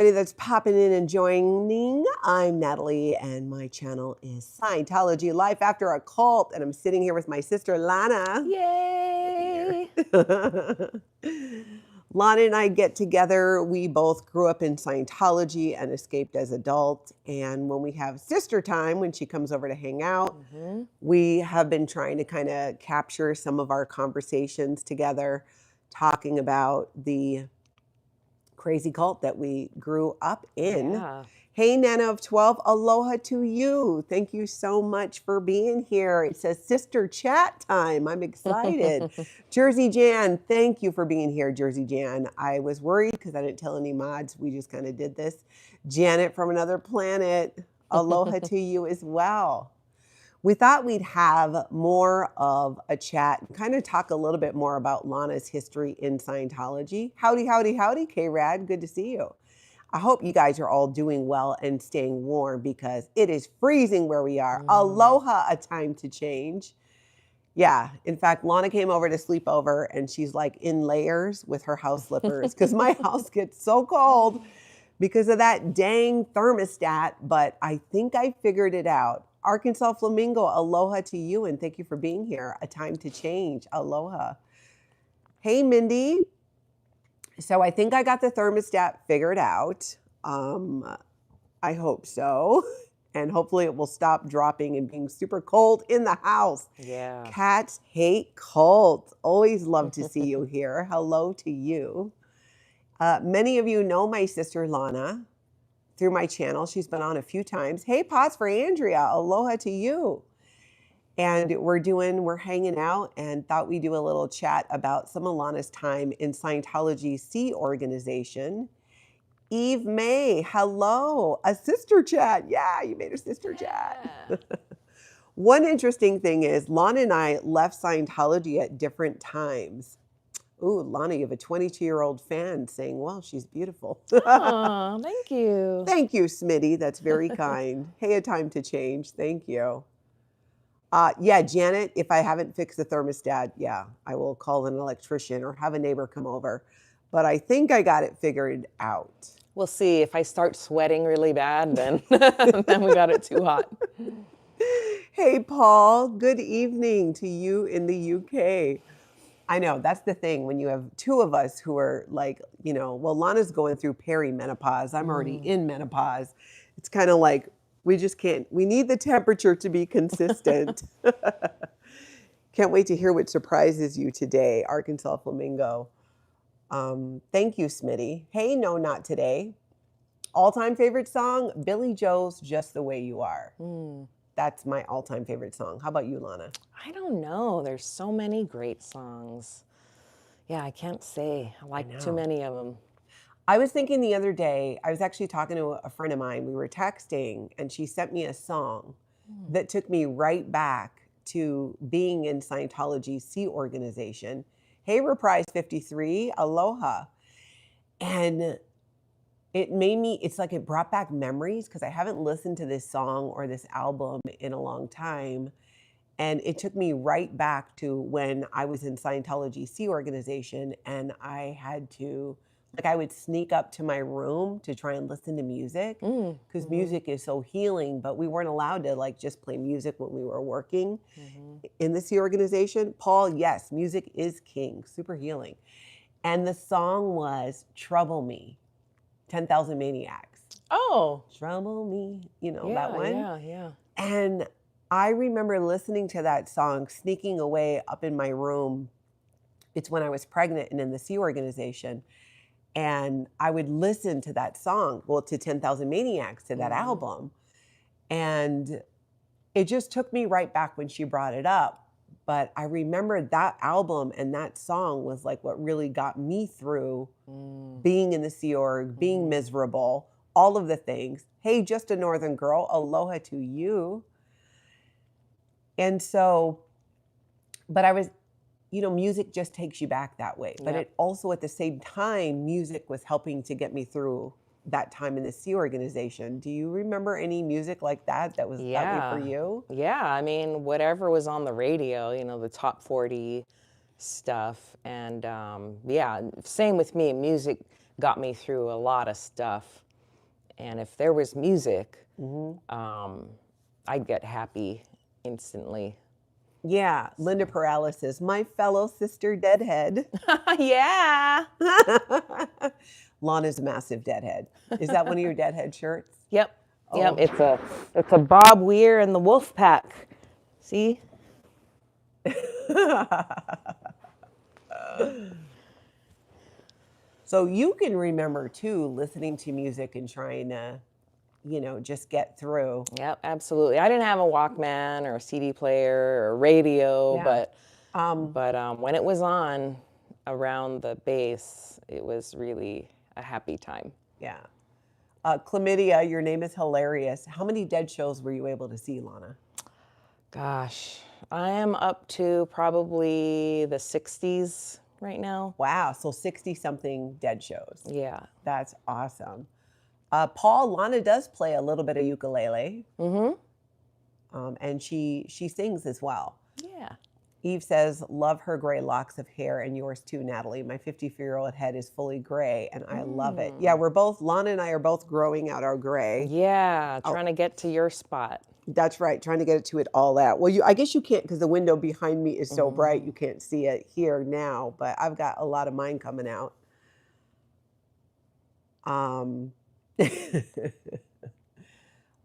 That's popping in and joining. I'm Natalie, and my channel is Scientology Life After a Cult, and I'm sitting here with my sister Lana. Yay! Lana and I get together. We both grew up in Scientology and escaped as adults. And when we have sister time, when she comes over to hang out, we have been trying to kind of capture some of our conversations together, talking about the crazy cult that we grew up in. Yeah. Hey, Nana of 12, aloha to you. Thank you so much for being here. It says sister chat time. I'm excited. Jersey Jan, thank you for being here, Jersey Jan. I was worried because I didn't tell any mods. We just kind of did this. Janet from another planet, aloha to you as well. We thought we'd have more of a chat, kind of talk a little bit more about Lana's history in Scientology. Howdy, howdy, howdy, K-Rad, good to see you. I hope you guys are all doing well and staying warm because it is freezing where we are. Aloha, a time to change. Yeah, in fact, Lana came over to sleep over and she's like in layers with her house slippers because my house gets so cold because of that dang thermostat, but I think I figured it out. Arkansas Flamingo, aloha to you, and thank you for being here. A time to change, aloha. Hey, Mindy. So I think I got the thermostat figured out. I hope so. And hopefully it will stop dropping and being super cold in the house. Yeah. Cats hate colds. Always love to see you here. Hello to you. Many of you know my sister Lana through my channel. She's been on a few times. Hey, pause for Andrea. Aloha to you. And we're hanging out and thought we'd do a little chat about some of Lana's time in Scientology Sea organization. Eve May, hello. A sister chat. Yeah, you made a sister chat. One interesting thing is Lana and I left Scientology at different times. Ooh, Lana, you have a 22-year-old fan saying, well, she's beautiful. Oh, thank you. Thank you, Smitty. That's very kind. Hey, a time to change. Thank you. Yeah, Janet, if I haven't fixed the thermostat, yeah, I will call an electrician or have a neighbor come over. But I think I got it figured out. We'll see. If I start sweating really bad, then, then we got it too hot. Hey, Paul, good evening to you in the UK. I know, that's the thing when you have two of us who are like, you know, well, Lana's going through perimenopause. I'm already in menopause. It's kind of like, we just can't, we need the temperature to be consistent. Can't wait to hear what surprises you today, Arkansas Flamingo. Thank you, Smitty. Hey, no, not today. All-time favorite song, Billy Joel's Just the Way You Are. That's my all-time favorite song. How about you, Lana? I don't know. There's so many great songs. Yeah, I can't say. I like too many of them. I was thinking the other day, I was actually talking to a friend of mine. We were texting, and she sent me a song that took me right back to being in Scientology Sea organization. Hey, Reprise 53, aloha. And it made me, it's like it brought back memories because I haven't listened to this song or this album in a long time. And it took me right back to when I was in Scientology Sea organization and I had to, like I would sneak up to my room to try and listen to music because music is so healing, but we weren't allowed to like just play music when we were working in the Sea organization. Paul, yes, music is king, super healing. And the song was Trouble Me, 10,000 Maniacs. Oh. Trouble Me, you know, that one. Yeah. And I remember listening to that song, sneaking away up in my room. It's when I was pregnant and in the Sea organization. And I would listen to that song, well, to 10,000 Maniacs, to that album. And it just took me right back when she brought it up. But I remember that album and that song was like what really got me through being in the Sea Org, being miserable, all of the things. Hey, just a Northern girl, aloha to you. And so, but I was, you know, music just takes you back that way. But it also, at the same time, music was helping to get me through that time in the Sea organization. Do you remember any music like that that was that way for you? Yeah, I mean, whatever was on the radio, you know, the top 40 stuff. And yeah, same with me. Music got me through a lot of stuff. And if there was music, Mm-hmm. I'd get happy instantly. Yeah, Linda Paralysis, my fellow sister deadhead. Yeah. Lana's a massive deadhead. Is that one of your deadhead shirts? Yep. Yep. Oh. It's a Bob Weir and the Wolf Pack. See? So you can remember too, listening to music and trying to, just get through. Yep, absolutely. I didn't have a Walkman or a CD player or a radio, Yeah. but when it was on around the base, it was really a happy time. Yeah. Chlamydia, your name is hilarious. How many dead shows were you able to see, Lana? Gosh, I am up to probably the 60s right now. Wow. So 60 something dead shows. Yeah. That's awesome. Paul, Lana does play a little bit of ukulele. And she sings as well. Yeah. Eve says, love her gray locks of hair, and yours too, Natalie. My 54-year-old head is fully gray and I love it. Yeah, Lana and I are both growing out our gray. Yeah, trying to get to your spot. That's right, trying to get it to it all out. Well, I guess you can't because the window behind me is so bright, you can't see it here now, but I've got a lot of mine coming out. Oh,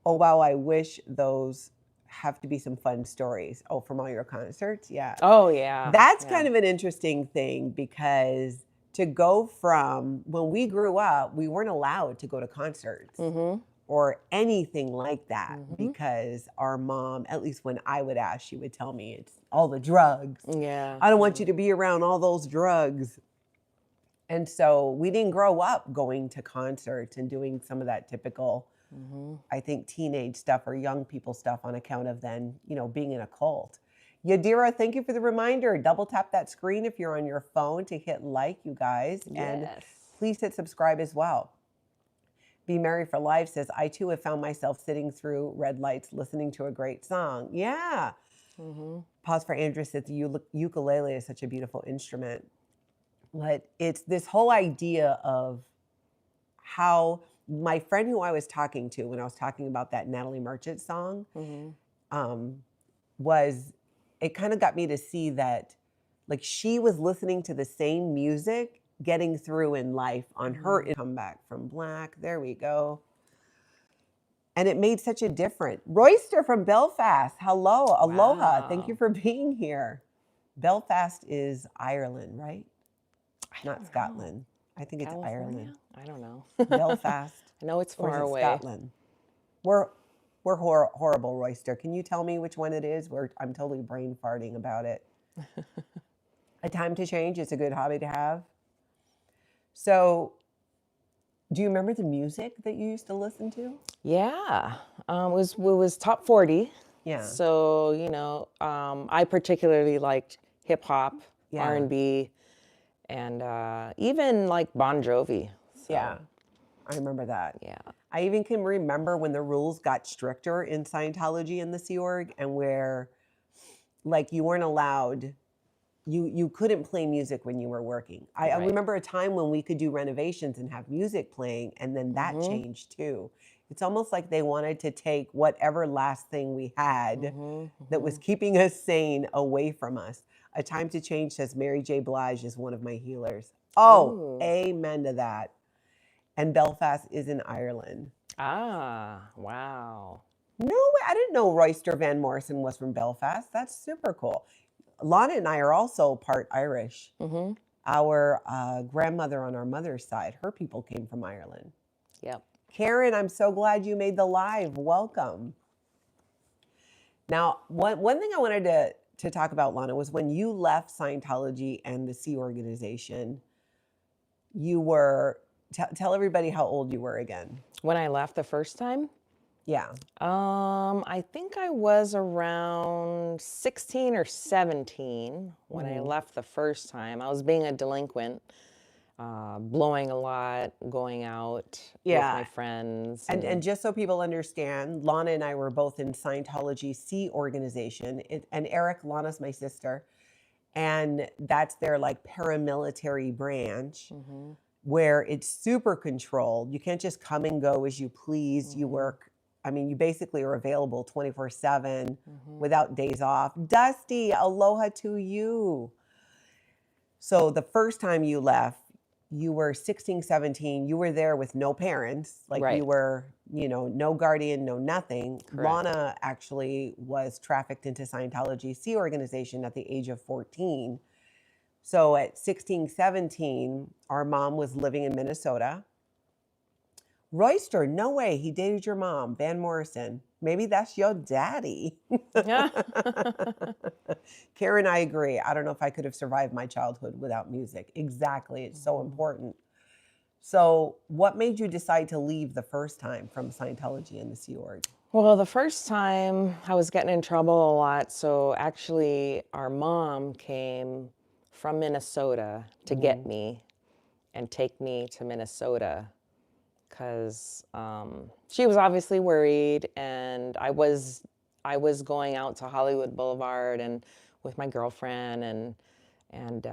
wow, I wish those have to be some fun stories. Oh, from all your concerts? Yeah. Oh, yeah. That's kind of an interesting thing because to go from when we grew up, we weren't allowed to go to concerts or anything like that because our mom, at least when I would ask, she would tell me it's all the drugs. Yeah. I don't want you to be around all those drugs. And so we didn't grow up going to concerts and doing some of that typical, I think, teenage stuff or young people stuff on account of then, being in a cult. Yadira, thank you for the reminder. Double tap that screen if you're on your phone to hit like, you guys. Yes. And please hit subscribe as well. Be Merry for Life says, I too have found myself sitting through red lights listening to a great song. Yeah. Pause for Andrew says, the ukulele is such a beautiful instrument. But it's this whole idea of how my friend who I was talking to when I was talking about that Natalie Merchant song it kind of got me to see that like she was listening to the same music getting through in life on her comeback from Black. There we go. And it made such a difference. Royster from Belfast. Hello. Aloha. Wow. Thank you for being here. Belfast is Ireland, right? Not Scotland. I think it's California? Ireland. I don't know. Belfast. I know it's Or is far it away. Scotland? We're horrible, Royster. Can you tell me which one it is? I'm totally brain farting about it. A time to change. It's a good hobby to have. So, do you remember the music that you used to listen to? Yeah, it was top 40. Yeah. So I particularly liked hip hop, Yeah. R&B, and even like Bon Jovi. So, Yeah, I remember that. Yeah. I even can remember when the rules got stricter in Scientology and the Sea Org, and where, like, you weren't allowed. You couldn't play music when you were working. I remember a time when we could do renovations and have music playing, and then that changed too. It's almost like they wanted to take whatever last thing we had that was keeping us sane away from us. A time to change says Mary J. Blige is one of my healers. Oh, amen to that. And Belfast is in Ireland. Ah, wow. No way. I didn't know Royster Van Morrison was from Belfast. That's super cool. Lana and I are also part Irish. Our grandmother on our mother's side, her people came from Ireland. Yep. Karen, I'm so glad you made the live. Welcome. Now, one thing I wanted to talk about, Lana, was when you left Scientology and the Sea Organization, you were, tell everybody how old you were again. When I left the first time? Yeah. I think I was around 16 or 17 when I left the first time. I was being a delinquent, blowing a lot, going out with my friends. And just so people understand, Lana and I were both in Scientology Sea Organization. And Eric, Lana's my sister. And that's their like paramilitary branch. where it's super controlled. You can't just come and go as you please. You work, I mean, you basically are available 24/7 without days off. Dusty, aloha to you. So the first time you left, you were 16, 17. You were there with no parents. Like Right. you were, no guardian, no nothing. Correct. Lana actually was trafficked into Scientology Sea Organization at the age of 14. So at 16, 17, our mom was living in Minnesota. Royster, no way, he dated your mom, Van Morrison. Maybe that's your daddy. Karen, I agree. I don't know if I could have survived my childhood without music. Exactly. It's so important. So what made you decide to leave the first time from Scientology and the Sea Org? Well, the first time I was getting in trouble a lot. So actually, our mom came from Minnesota to get me and take me to Minnesota because she was obviously worried, and I was going out to Hollywood Boulevard and with my girlfriend and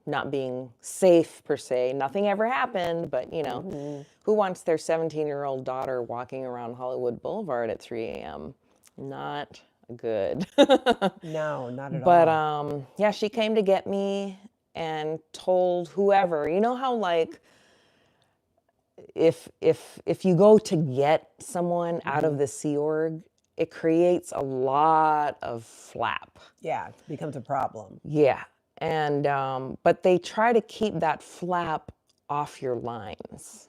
not being safe per se. Nothing ever happened, but who wants their 17-year-old daughter walking around Hollywood Boulevard at 3 a.m.? Not good. No, not at But all. yeah, she came to get me and told whoever. You know how like if you go to get someone out of the Sea Org, it creates a lot of flap. Yeah, it becomes a problem. Yeah. And but they try to keep that flap off your lines,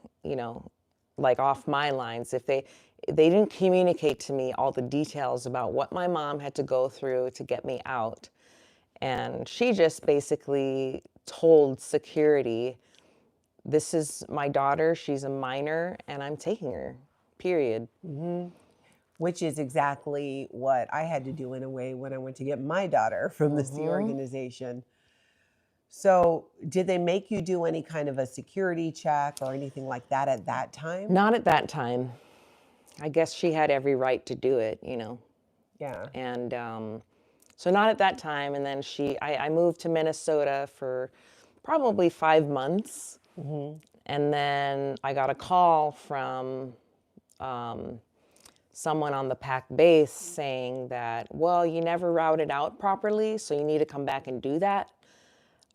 like off my lines. If they didn't communicate to me all the details about what my mom had to go through to get me out. And she just basically told security, this is my daughter, she's a minor, and I'm taking her, period. Which is exactly what I had to do in a way when I went to get my daughter from the Sea Organization. So did they make you do any kind of a security check or anything like that at that time? Not at that time. I guess she had every right to do it, Yeah. And so not at that time. And then I moved to Minnesota for probably 5 months. And then I got a call from someone on the PAC base saying that, well, you never routed out properly, so you need to come back and do that.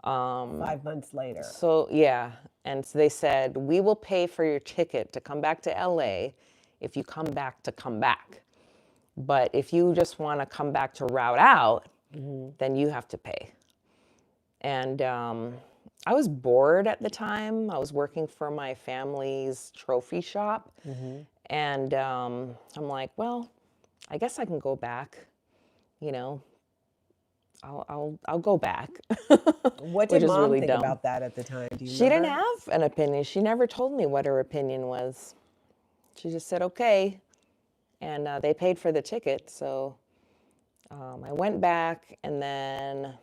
5 months later. So yeah, and so they said, we will pay for your ticket to come back to LA if you come back to come back. But if you just want to come back to route out, then you have to pay. And I was bored at the time. I was working for my family's trophy shop. And I'm like, well, I guess I can go back, I'll go back. What Which did is mom really think dumb. about that at the time? Do you She didn't remember? have an opinion. She never told me what her opinion was. She just said, okay. And they paid for the ticket. So I went back, and then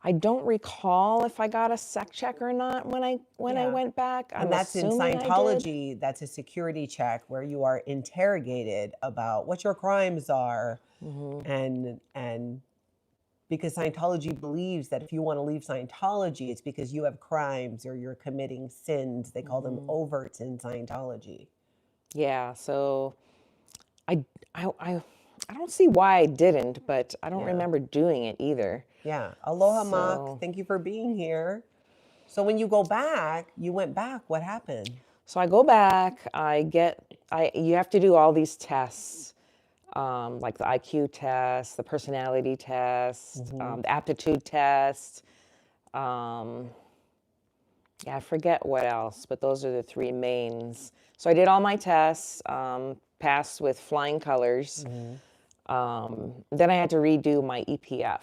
I don't recall if I got a sec check or not when I went back. And that's in Scientology, that's a security check where you are interrogated about what your crimes are. And because Scientology believes that if you want to leave Scientology, it's because you have crimes or you're committing sins. They call them overts in Scientology. Yeah, so I don't see why I didn't, but I don't remember doing it either. Yeah. Aloha, So- Mak. Thank you for being here. So when you go back, you went back. What happened? So I go back, you have to do all these tests, like the IQ test, the personality test, the aptitude test. Yeah, I forget what else, but those are the three mains. So I did all my tests, passed with flying colors. Then I had to redo my EPF.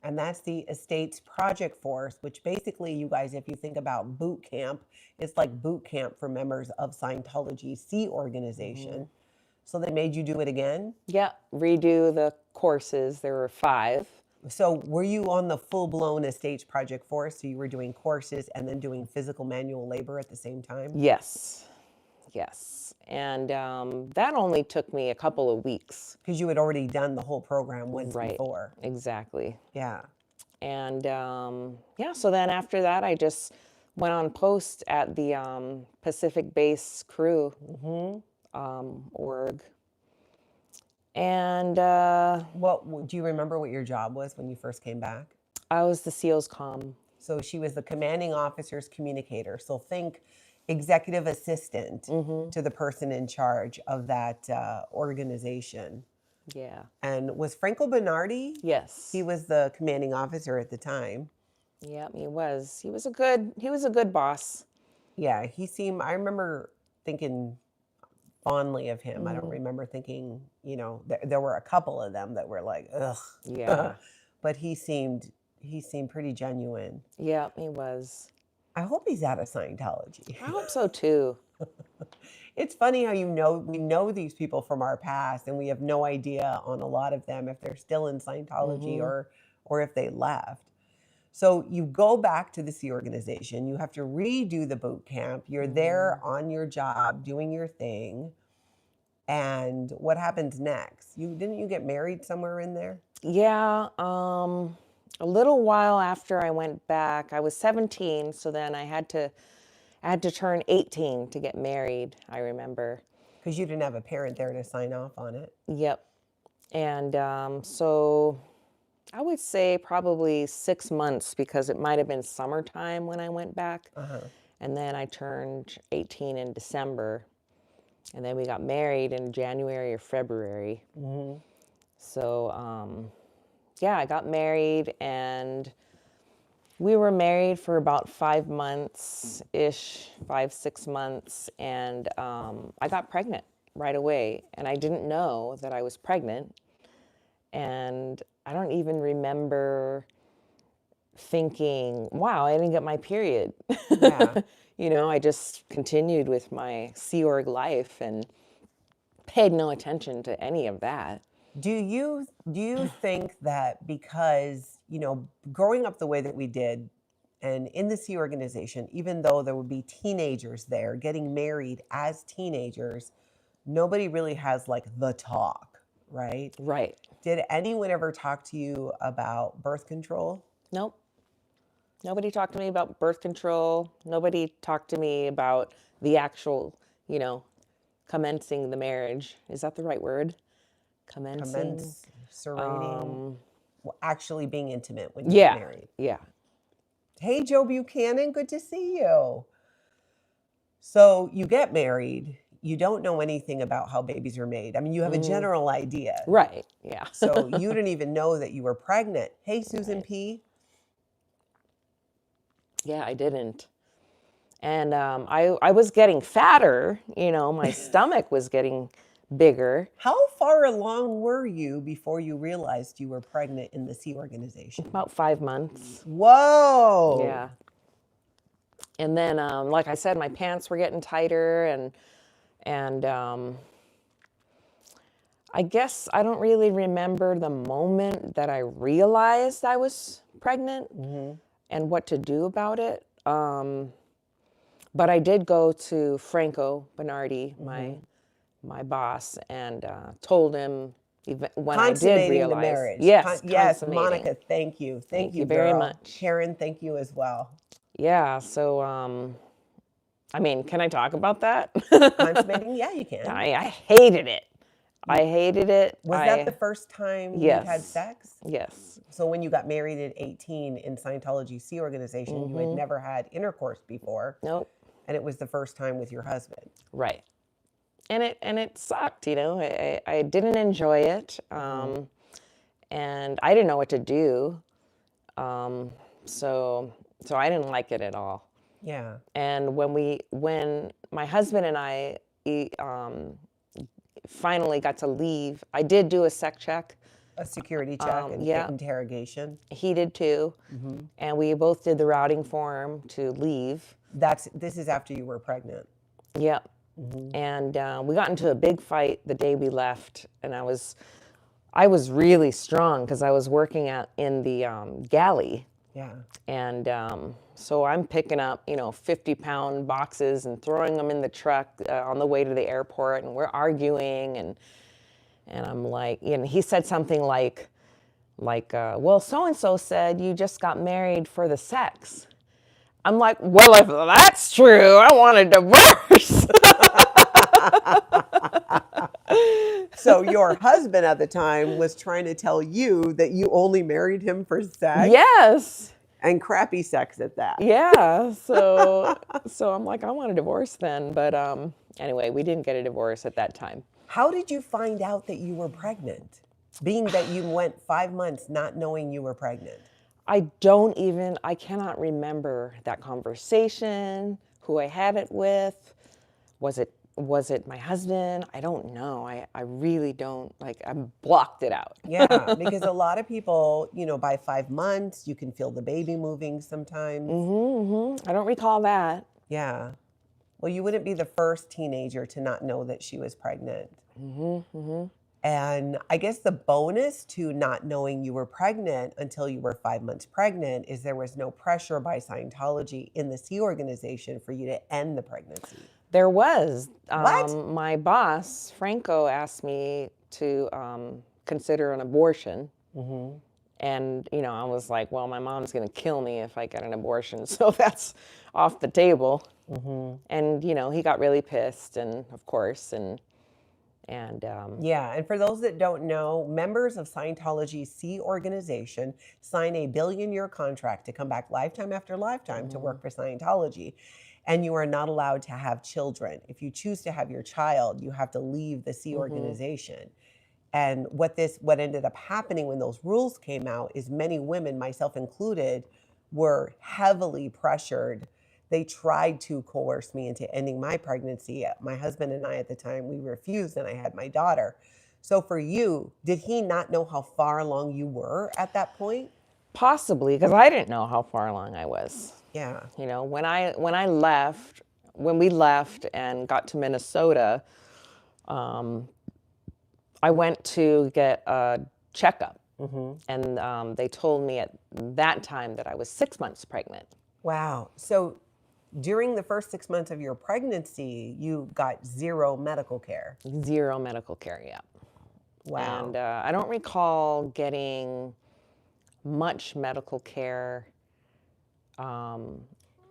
And that's the Estates Project Force, which basically, you guys, if you think about boot camp, it's like boot camp for members of Scientology Sea Organization. So they made you do it again? Yeah, redo the courses. There were 5. So were you on the full-blown Estates Project Force? So you were doing courses and then doing physical manual labor at the same time? Yes. And that only took me a couple of weeks. Because you had already done the whole program once Right. before. Exactly. Yeah. And yeah, so then after that, I just went on post at the Pacific Base Crew org. And What do you remember what your job was when you first came back? I was the SEALs comm. So she was the commanding officer's communicator. So think executive assistant to the person in charge of that organization. Yeah. And was Franco Bernardi? Yes. He was the commanding officer at the time. Yeah, he was. He was a good boss. Yeah, I remember thinking fondly of him. I don't remember thinking, there were a couple of them that were like, ugh. Yeah. But he seemed pretty genuine. Yeah, he was. I hope he's out of Scientology. I hope so too. It's funny how we know these people from our past and we have no idea on a lot of them if they're still in Scientology or if they left. So you go back to the Sea organization, you have to redo the boot camp. You're there on your job doing your thing. And what happens next? Didn't you get married somewhere in there? Yeah, a little while after I went back, I was 17, so then I had to turn 18 to get married, I remember. Because you didn't have a parent there to sign off on it. Yep. And so I would say probably 6 months, because it might have been summertime when I went back. And then I turned 18 in December. And then we got married in January or February. So, yeah, I got married, and we were married for about 5 months-ish, 5-6 months. And I got pregnant right away. And I didn't know that I was pregnant. And I don't even remember thinking, wow, I didn't get my period. Yeah. I just continued with my Sea Org life and paid no attention to any of that. Do you think that because, growing up the way that we did and in the Sea organization, even though there would be teenagers there getting married as teenagers, nobody really has like the talk, right? Right. Did anyone ever talk to you about birth control? Nope. Nobody talked to me about birth control. Nobody talked to me about the actual, commencing the marriage. Is that the right word? Commencing? Commensurating, actually being intimate when you get married. Yeah. Hey, Joe Buchanan, good to see you. So you get married. You don't know anything about how babies are made. I mean, you have a general idea. Right, yeah. So you didn't even know that you were pregnant. Hey, Susan P. Yeah, I didn't. And I was getting fatter, my stomach was getting bigger. How far along were you before you realized you were pregnant in the Sea organization? About 5 months. Whoa. Yeah. And then, like I said, my pants were getting tighter, and I guess I don't really remember the moment that I realized I was pregnant and what to do about it. But I did go to Franco Bernardi, my boss, and told him when I did realize. The marriage. Yes, Monica, thank you. Thank you very girl. much. Karen, thank you as well. Yeah, so, I mean, can I talk about that? Consummating? Yeah, you can. I hated it. I hated it. Was that the first time you had sex? Yes. So when you got married at 18 in Scientology Sea organization, you had never had intercourse before. Nope. And it was the first time with your husband. Right. And it sucked, I didn't enjoy it. And I didn't know what to do. So I didn't like it at all. Yeah. And when my husband and I finally got to leave, I did do a sec check. A security check and interrogation. He did too. And we both did the routing form to leave. This is after you were pregnant. Yep. And we got into a big fight the day we left, and I was really strong because I was working in the galley. Yeah. And so I'm picking up, 50-pound boxes and throwing them in the truck on the way to the airport, and we're arguing, and I'm like, he said something like, like, well, so-and-so said you just got married for the sex. I'm like, well, if that's true, I want a divorce. So your husband at the time was trying to tell you that you only married him for sex? Yes. And crappy sex at that. Yeah. So I'm like, I want a divorce then. But anyway, we didn't get a divorce at that time. How did you find out that you were pregnant? Being that you went 5 months not knowing you were pregnant. I cannot remember that conversation, who I had it with. Was it my husband? I don't know. I really don't, like, I blocked it out. Yeah, because a lot of people, by 5 months, you can feel the baby moving sometimes. I don't recall that. Yeah. Well, you wouldn't be the first teenager to not know that she was pregnant. And I guess the bonus to not knowing you were pregnant until you were 5 months pregnant is there was no pressure by Scientology in the Sea organization for you to end the pregnancy. There was. What? My boss, Franco, asked me to consider an abortion. And, I was like, well, my mom's going to kill me if I get an abortion. So that's off the table. And, he got really pissed, and of course, yeah, and for those that don't know, members of Scientology's Sea organization sign a billion-year contract to come back lifetime after lifetime to work for Scientology. And you are not allowed to have children. If you choose to have your child, you have to leave the Sea organization. And what ended up happening when those rules came out is many women, myself included, were heavily pressured. They tried to coerce me into ending my pregnancy. My husband and I at the time, we refused, and I had my daughter. So for you, did he not know how far along you were at that point? possibly, because I didn't know how far along I was. Yeah. When we left and got to Minnesota, I went to get a checkup, and they told me at that time that I was 6 months pregnant. Wow. So during the first 6 months of your pregnancy, you got zero medical care. Zero medical care, yeah. Wow. And I don't recall getting much medical care.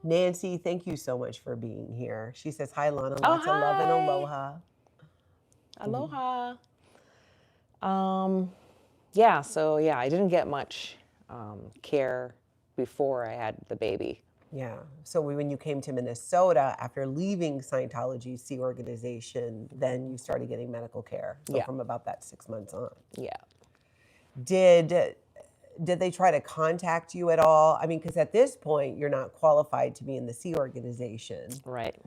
Nancy, thank you so much for being here. She says, hi, Lana. Lots of love and hi. aloha. Aloha. I didn't get much care before I had the baby. Yeah. So when you came to Minnesota, after leaving Scientology's Sea organization, then you started getting medical care. So Yeah. from about that 6 months on. Yeah. Did they try to contact you at all? I mean, because at this point, you're not qualified to be in the Sea organization. Right.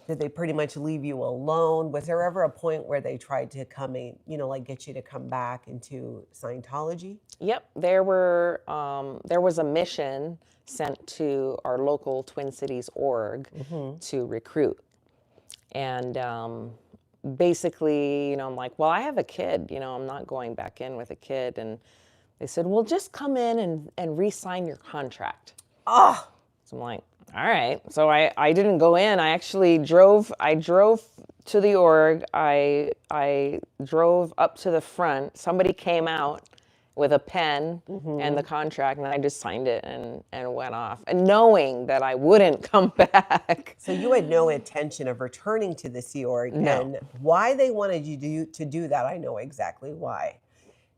Did they pretty much leave you alone? Was there ever a point where they tried to come in, get you to come back into Scientology? Yep. There was a mission sent to our local Twin Cities org to recruit. And basically, I'm like, well, I have a kid, I'm not going back in with a kid. And they said, well, just come in and re-sign your contract. Oh, So I'm like, all right. So I didn't go in. I actually drove to the org. I drove up to the front. Somebody came out with a pen and the contract, and I just signed it and went off. And knowing that I wouldn't come back. so you had no intention of returning to the Sea Org. No. And why they wanted you to do that, I know exactly why.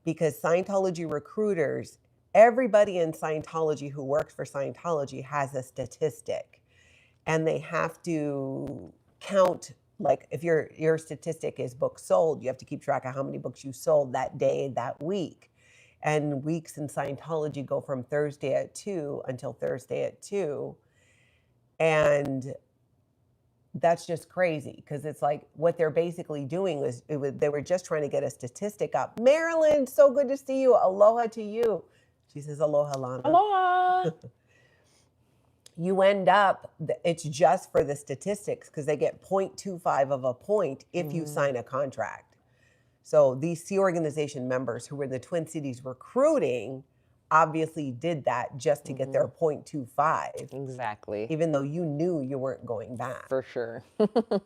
Because Scientology recruiters, everybody in Scientology who works for Scientology has a statistic. And they have to count, like if your statistic is books sold, you have to keep track of how many books you sold that day, that week. And weeks in Scientology go from Thursday at 2 until Thursday at 2. And that's just crazy, because it's like what they're basically doing they were just trying to get a statistic up. Marilyn, so good to see you. Aloha to you. She says, aloha, Lana. Aloha. You end up, it's just for the statistics, because they get 0.25 of a point if you sign a contract. So these Sea organization members who were in the Twin Cities recruiting obviously did that just to get their 0.25. Exactly. Even though you knew you weren't going back. For sure.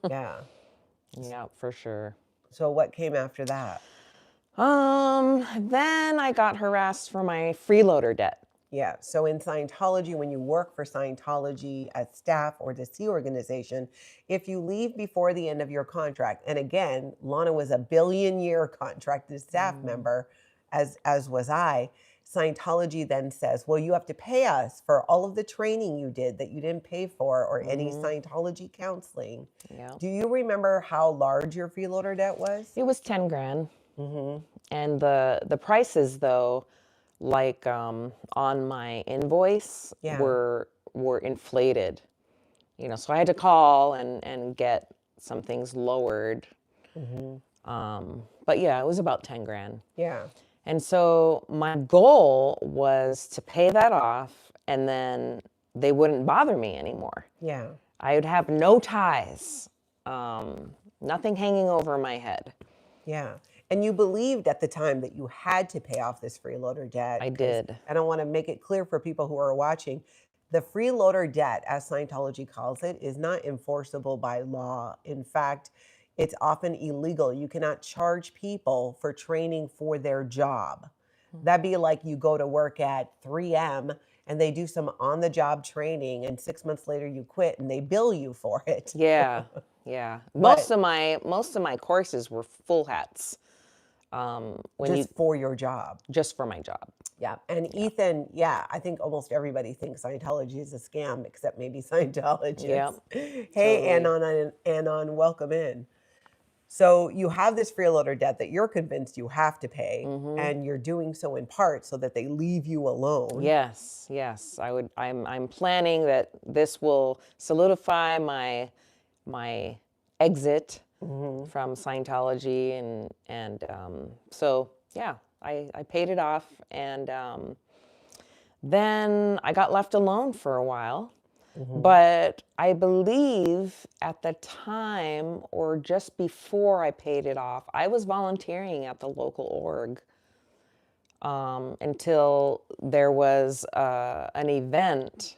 Yeah. Yeah, for sure. So what came after that? Then I got harassed for my freeloader debt. Yeah. So in Scientology, when you work for Scientology as staff or the C organization, if you leave before the end of your contract, and again, Lana was a billion-year contracted staff member, as was I. Scientology then says, well, you have to pay us for all of the training you did that you didn't pay for, or any Scientology counseling. Yeah. Do you remember how large your freeloader debt was? It was 10 grand. And the prices, though, like on my invoice, Yeah. were inflated. So I had to call and get some things lowered. But yeah, it was about 10 grand. Yeah. And so my goal was to pay that off, and then they wouldn't bother me anymore. Yeah. I would have no ties, nothing hanging over my head. Yeah. And you believed at the time that you had to pay off this freeloader debt. I did. And I want to make it clear for people who are watching, the freeloader debt, as Scientology calls it, is not enforceable by law. In fact, it's often illegal. You cannot charge people for training for their job. That'd be like you go to work at 3M and they do some on-the-job training, and 6 months later you quit and they bill you for it. Yeah, yeah. Most of my courses were full hats. Just for your job. Just for my job. Yeah. And Ethan, I think almost everybody thinks Scientology is a scam, except maybe Scientologists. Yep. Hey, Anon, welcome in. So you have this freeloader debt that you're convinced you have to pay, and you're doing so in part so that they leave you alone. Yes. I'm planning that this will solidify my exit from Scientology, and so yeah, I paid it off, and then I got left alone for a while. But I believe at the time, or just before I paid it off, I was volunteering at the local org until there was an event,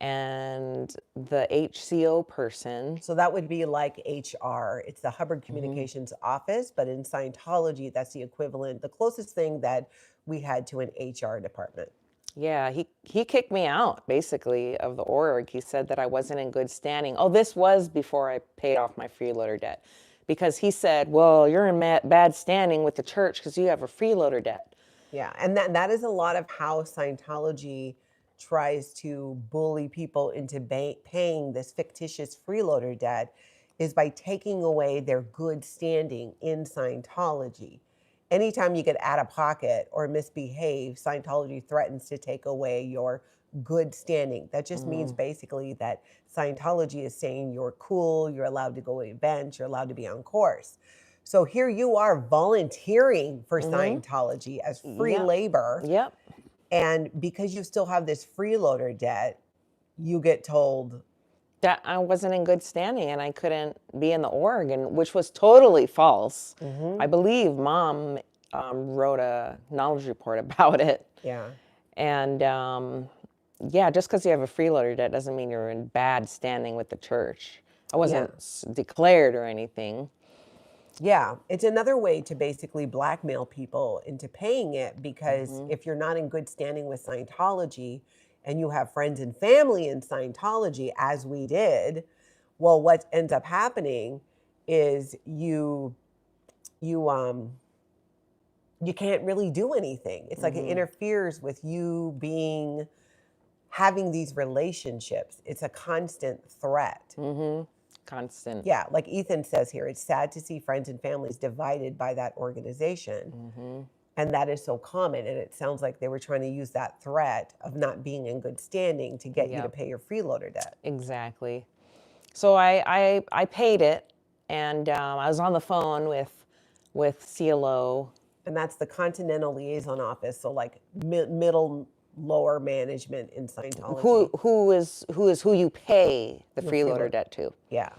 and the HCO person. So that would be like HR. It's the Hubbard Communications Office, but in Scientology, that's the equivalent, the closest thing that we had to an HR department. Yeah, he kicked me out, basically, of the org. He said that I wasn't in good standing. Oh, this was before I paid off my freeloader debt. Because he said, well, you're in bad standing with the church because you have a freeloader debt. Yeah, and that is a lot of how Scientology tries to bully people into paying this fictitious freeloader debt, is by taking away their good standing in Scientology. Anytime you get out of pocket or misbehave, Scientology threatens to take away your good standing. That just means basically that Scientology is saying you're cool, you're allowed to go to events, you're allowed to be on course. So here you are volunteering for Scientology as free labor. Yep. And because you still have this freeloader debt, you get told that I wasn't in good standing and I couldn't be in the org, which was totally false. I believe Mom wrote a knowledge report about it. Yeah. And just because you have a freeloader debt doesn't mean you're in bad standing with the church. I wasn't declared or anything. Yeah, it's another way to basically blackmail people into paying it, because if you're not in good standing with Scientology and you have friends and family in Scientology, as we did, well, what ends up happening is you can't really do anything. It's like it interferes with you having these relationships. It's a constant threat. Constant. Yeah, like Ethan says here, it's sad to see friends and families divided by that organization. And that is so common. And it sounds like they were trying to use that threat of not being in good standing to get you to pay your freeloader debt. Exactly. So I paid it, and I was on the phone with CLO. And that's the Continental Liaison Office. So like middle, lower management in Scientology. Who is who you pay the freeloader debt to. Yeah.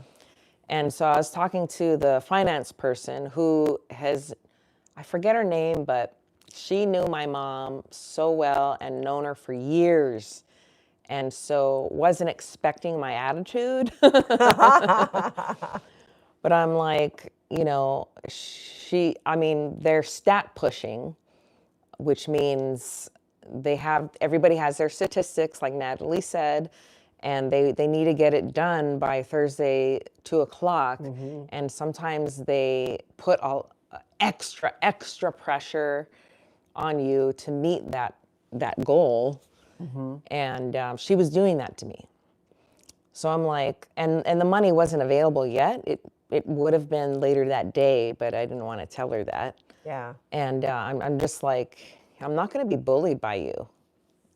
And so I was talking to the finance person who I forget her name, but she knew my mom so well and known her for years. And so wasn't expecting my attitude. But I'm like, you know, they're stat pushing, which means everybody has their statistics, like Natalie said, and they need to get it done by Thursday, 2:00. And sometimes they put all extra pressure on you to meet that goal. And she was doing that to me. So I'm like, and the money wasn't available yet. It would have been later that day, but I didn't want to tell her that. Yeah. And I'm just like, I'm not going to be bullied by you.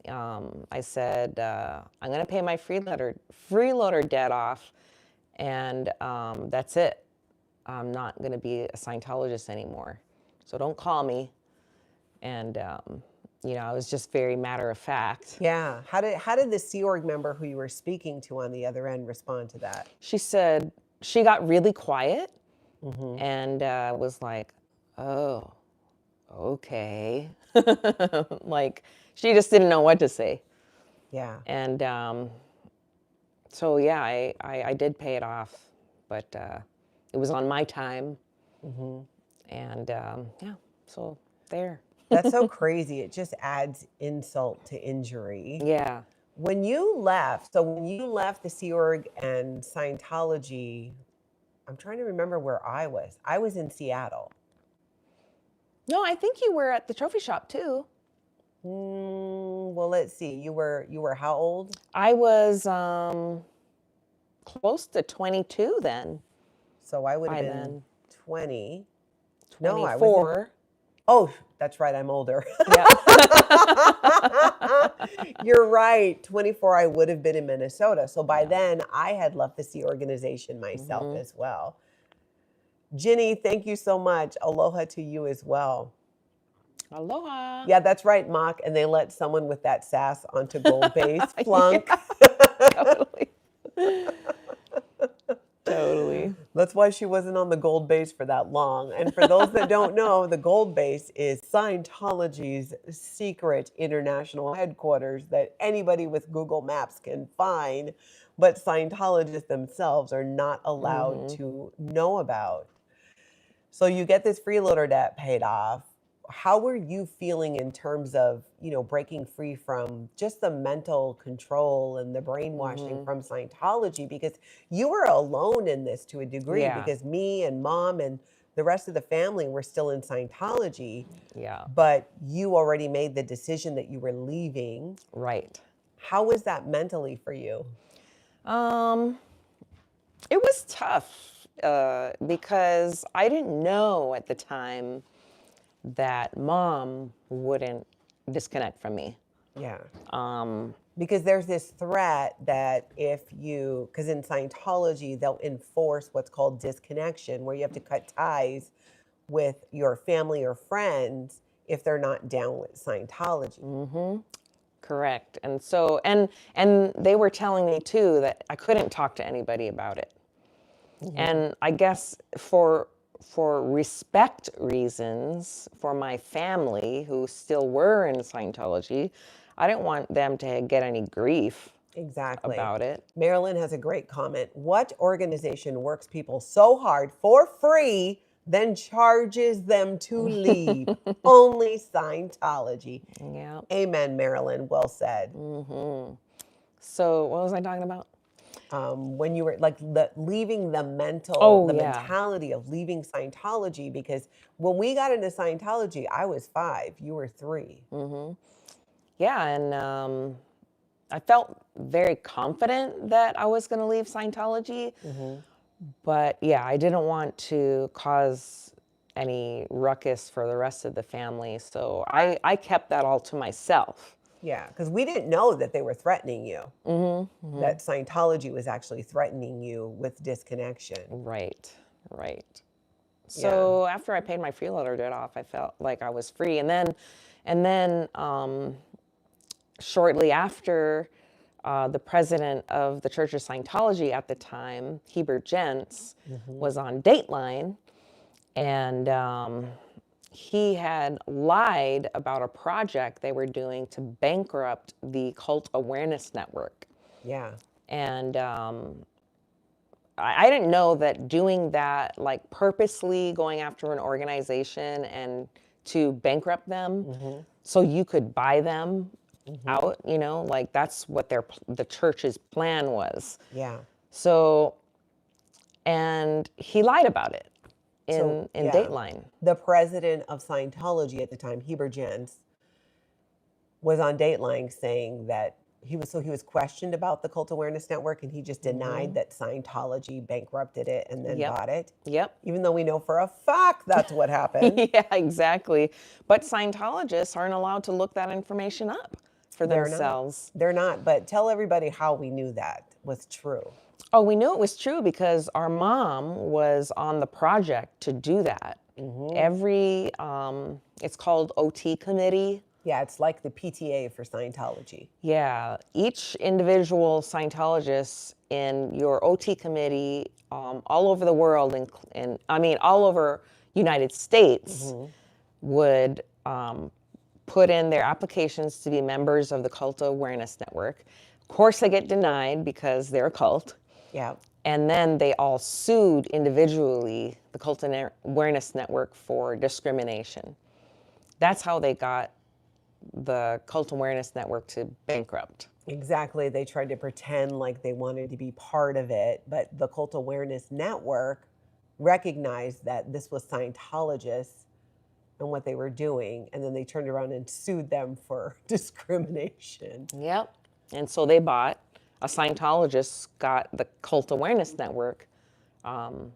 I said, I'm going to pay my freeloader debt off, and that's it. I'm not going to be a Scientologist anymore. So don't call me. And, I was just very matter of fact. Yeah. How did the Sea Org member who you were speaking to on the other end respond to that? She said, she got really quiet and was like, oh, okay. Like, she just didn't know what to say. Yeah. And so, yeah, I did pay it off, but it was on my time. And yeah, so there. That's so crazy. It just adds insult to injury. Yeah. When you left the Sea Org and Scientology, I'm trying to remember where I was. I was in Seattle. No, I think you were at the trophy shop too. Well, let's see. You were how old? I was close to 22 then. So I would have By been then. 20. 24. No, I wasn't. Oh, that's right. I'm older. Yeah. You're right. 24, I would have been in Minnesota. So by then, I had left the Sea Organization myself as well. Ginny, thank you so much. Aloha to you as well. Aloha. Yeah, that's right, Mock. And they let someone with that sass onto gold base flunk. Totally. Totally. That's why she wasn't on the gold base for that long. And for those that don't know, the gold base is Scientology's secret international headquarters that anybody with Google Maps can find, but Scientologists themselves are not allowed to know about. So you get this freeloader debt paid off. How were you feeling in terms of, breaking free from just the mental control and the brainwashing from Scientology? Because you were alone in this to a degree, because me and Mom and the rest of the family were still in Scientology. Yeah. But you already made the decision that you were leaving. Right. How was that mentally for you? It was tough because I didn't know at the time that Mom wouldn't disconnect from me. Yeah. Because there's this threat that because in Scientology, they'll enforce what's called disconnection, where you have to cut ties with your family or friends if they're not down with Scientology. Correct. And so, and they were telling me too that I couldn't talk to anybody about it. And I guess for respect reasons for my family who still were in Scientology, I didn't want them to get any grief about it. Marilyn has a great comment. What organization works people so hard for free, then charges them to leave? Only Scientology. Yeah. Amen, Marilyn. Well said. So what was I talking about? When you were leaving the mentality of leaving Scientology, because when we got into Scientology, I was 5, you were 3. Yeah, and I felt very confident that I was going to leave Scientology, but yeah, I didn't want to cause any ruckus for the rest of the family, so I kept that all to myself. Yeah, because we didn't know that they were threatening you. That Scientology was actually threatening you with disconnection. Right. So after I paid my freeloader debt off, I felt like I was free. And then shortly after, the president of the Church of Scientology at the time, Hebert Jentz, was on Dateline, and he had lied about a project they were doing to bankrupt the Cult Awareness Network. Yeah. And I didn't know that doing that, like purposely going after an organization and to bankrupt them so you could buy them out, you know, like that's what the church's plan was. Yeah. So, and he lied about it So, in yeah. Dateline. The president of Scientology at the time, Heber Jens, was on Dateline saying that he was questioned about the Cult Awareness Network, and he just denied that Scientology bankrupted it and then bought it. Yep. Even though we know for a fact that's what happened. Yeah, exactly. But Scientologists aren't allowed to look that information up for themselves. They're not. But tell everybody how we knew that was true. Oh, we knew it was true because our mom was on the project to do that. Every, it's called OT committee. Yeah, it's like the PTA for Scientology. Yeah, each individual Scientologist in your OT committee, all over the world, and I mean all over United States, would put in their applications to be members of the Cult Awareness Network. Of course, they get denied because they're a cult. Yeah. And then they all sued individually the Cult Awareness Network for discrimination. That's how they got the Cult Awareness Network to bankrupt. Exactly. They tried to pretend like they wanted to be part of it, but the Cult Awareness Network recognized that this was Scientologists and what they were doing, and then they turned around and sued them for discrimination. Yep. And so they bought, a Scientologist got the Cult Awareness Network, you know,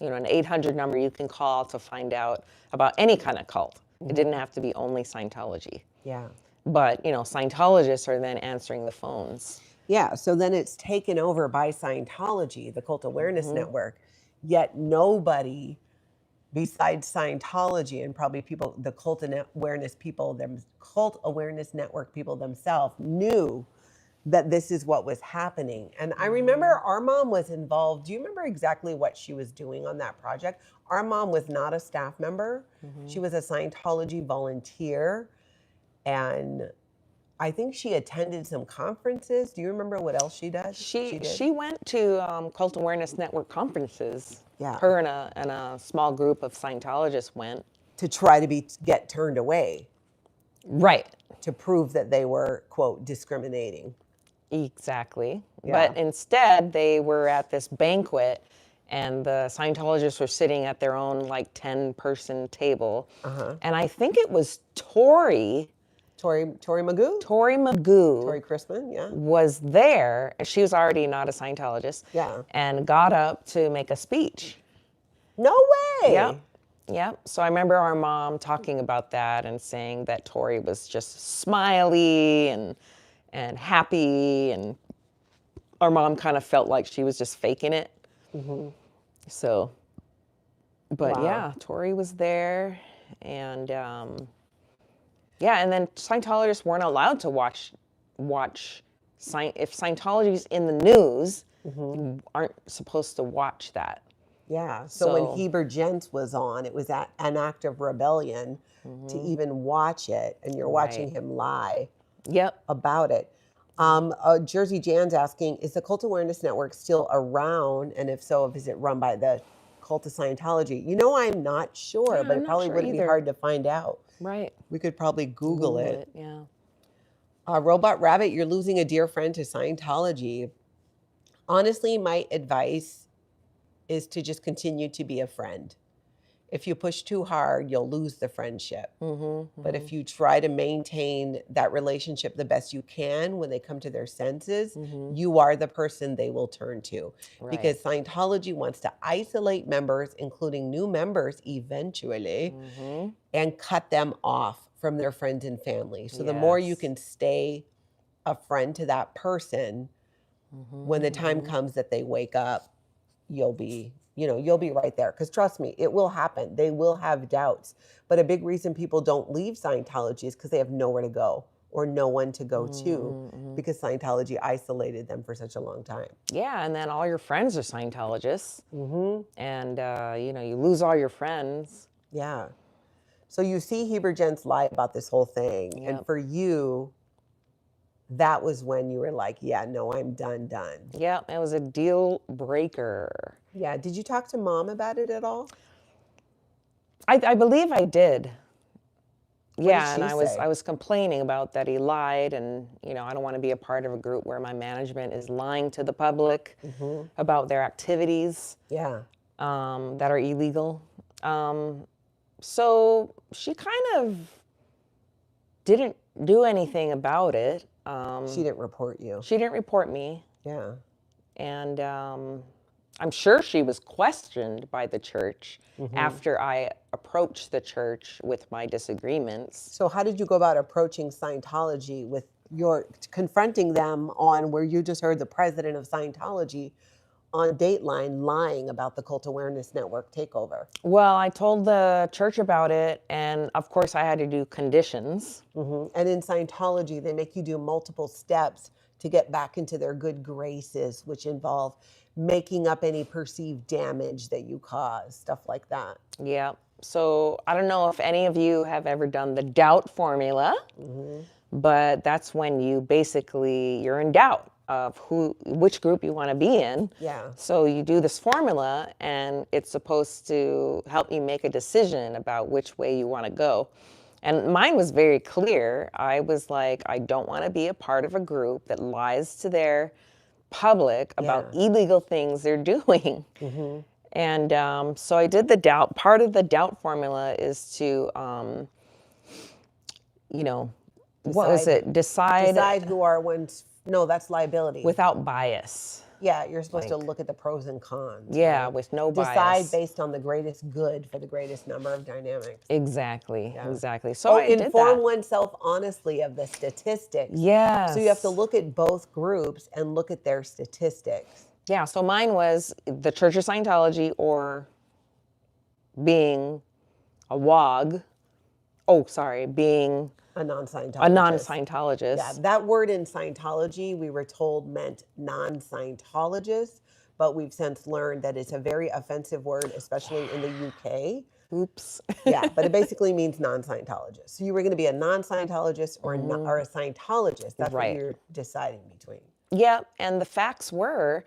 an 800 number you can call to find out about any kind of cult. It didn't have to be only Scientology. Yeah. But, you know, Scientologists are then answering the phones. Yeah, so then it's taken over by Scientology, the Cult Awareness Network, yet nobody besides Scientology and probably people, the Cult Awareness people, Cult Awareness Network people themselves knew that this is what was happening. And I remember our mom was involved. Do you remember exactly what she was doing on that project? Our mom was not a staff member. She was a Scientology volunteer. And I think she attended some conferences. Do you remember what else she did? She went to Cult Awareness Network conferences. Yeah. Her and a small group of Scientologists went. To try to get turned away. Right. To prove that they were, quote, discriminating. Exactly. Yeah. But instead, they were at this banquet, and the Scientologists were sitting at their own, like, 10-person table. And I think it was Tori Magoo? Tori Magoo. Tori Crispin, yeah. Was there. She was already not a Scientologist. Yeah. And got up to make a speech. No way. Yep. Yep. So I remember our mom talking about that and saying that Tori was just smiley and happy, and our mom kind of felt like she was just faking it. So, but Wow. yeah, Tori was there, and yeah, and then Scientologists weren't allowed to watch if Scientology's in the news, you aren't supposed to watch that. Yeah. So when Heber Jens was on, it was an act of rebellion to even watch it, and you're watching him lie about it. Jersey Jan's asking, is the Cult Awareness Network still around? And if so, is it run by the Cult of Scientology? You know, I'm not sure, Yeah, but I'm it not probably sure wouldn't be either. hard to find out. Right. We could probably Google it. Yeah. Robot Rabbit, you're losing a dear friend to Scientology. Honestly, my advice is to just continue to be a friend. If you push too hard, you'll lose the friendship. But if you try to maintain that relationship the best you can when they come to their senses, you are the person they will turn to. Right. Because Scientology wants to isolate members, including new members eventually, and cut them off from their friends and family. So the more you can stay a friend to that person, when the time comes that they wake up, you'll be right there. Because trust me, it will happen. They will have doubts. But a big reason people don't leave Scientology is because they have nowhere to go or no one to go to, because Scientology isolated them for such a long time. Yeah, and then all your friends are Scientologists. And, you lose all your friends. Yeah. So you see Heber Jens lie about this whole thing. And for you, that was when you were like, yeah, no, I'm done. Yeah, it was a deal breaker. Yeah. Did you talk to mom about it at all? I believe I did. What did Yeah, and she I say? was complaining about that he lied, and I don't want to be a part of a group where my management is lying to the public about their activities Yeah. that are illegal. So she kind of didn't do anything about it. She didn't report you. She didn't report me, Yeah. and I'm sure she was questioned by the church after I approached the church with my disagreements. So how did you go about approaching Scientology with your confronting them on where you just heard the president of Scientology on Dateline lying about the Cult Awareness Network takeover? Well, I told the church about it, and of course I had to do conditions. And in Scientology, they make you do multiple steps to get back into their good graces, which involve making up any perceived damage that you cause, stuff like that. Yeah. So I don't know if any of you have ever done the doubt formula, but that's when you're in doubt of which group you want to be in. Yeah. So you do this formula, and it's supposed to help you make a decision about which way you want to go. And mine was very clear. I was like, I don't want to be a part of a group that lies to their public about illegal things they're doing. And so I did the doubt. Part of the doubt formula is to, what was it? Decide who are ones. No, that's liability. Without bias. Yeah, you're supposed to look at the pros and cons. Yeah, right? with no bias. Decide based on the greatest good for the greatest number of dynamics. Exactly, exactly. So I did inform that. oneself honestly of the statistics. Yes. So you have to look at both groups and look at their statistics. Yeah, so mine was the Church of Scientology or being a WOG. Oh, sorry, being a non-Scientologist. A non-Scientologist. Yeah, that word in Scientology, we were told meant non-Scientologist, but we've since learned that it's a very offensive word, especially in the UK. Oops. Yeah, but it basically means non-Scientologist. So you were going to be a non-Scientologist or, or a Scientologist. That's what you're deciding between. Yeah, and the facts were,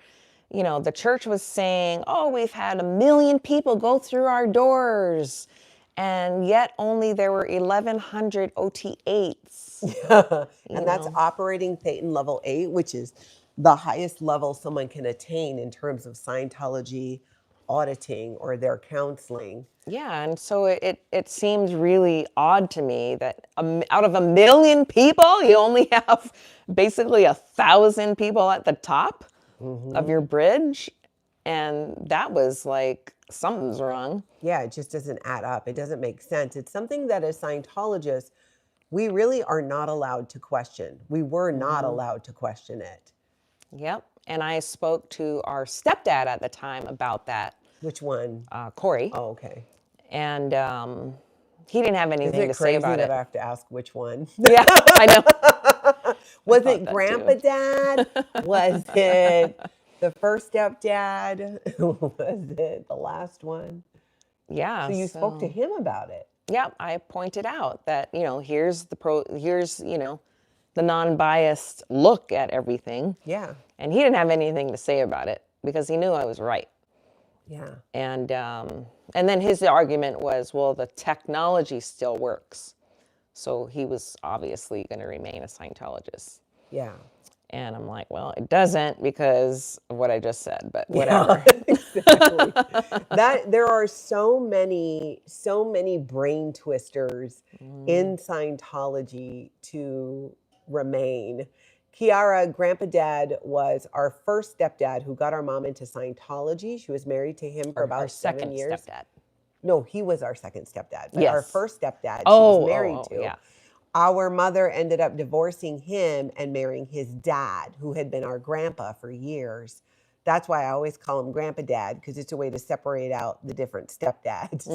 the church was saying, oh, we've had 1 million people go through our doors. And yet only there were 1,100 OT8s. Yeah. And that's operating Thetan level 8, which is the highest level someone can attain in terms of Scientology auditing or their counseling. Yeah, and so it seems really odd to me that out of 1 million people, you only have basically 1,000 people at the top of your bridge. And that was like, something's wrong. Yeah, it just doesn't add up. It doesn't make sense. It's something that as Scientologists, we really are not allowed to question. We were not allowed to question it. Yep. And I spoke to our stepdad at the time about that. Which one? Corey. Oh, okay. And he didn't have anything to say about it. Is it crazy that I have to ask which one? Yeah, I know. Was it Grandpa Dad? Was it the first stepdad? Was it the last one? Yeah. So you spoke to him about it. Yeah, I pointed out that, here's the non-biased look at everything. Yeah. And he didn't have anything to say about it because he knew I was right. Yeah. And then his argument was, well, the technology still works. So he was obviously going to remain a Scientologist. Yeah. And I'm like, well, it doesn't because of what I just said, but whatever. Yeah, exactly. There are so many brain twisters in Scientology to remain. Kiara, Grandpa Dad, was our first stepdad who got our mom into Scientology. She was married to him for about 7 years. Our second stepdad. No, he was our second stepdad. But yes. Our first stepdad she was married to. Yeah. Our mother ended up divorcing him and marrying his dad, who had been our grandpa for years. That's why I always call him Grandpa Dad, because it's a way to separate out the different stepdads.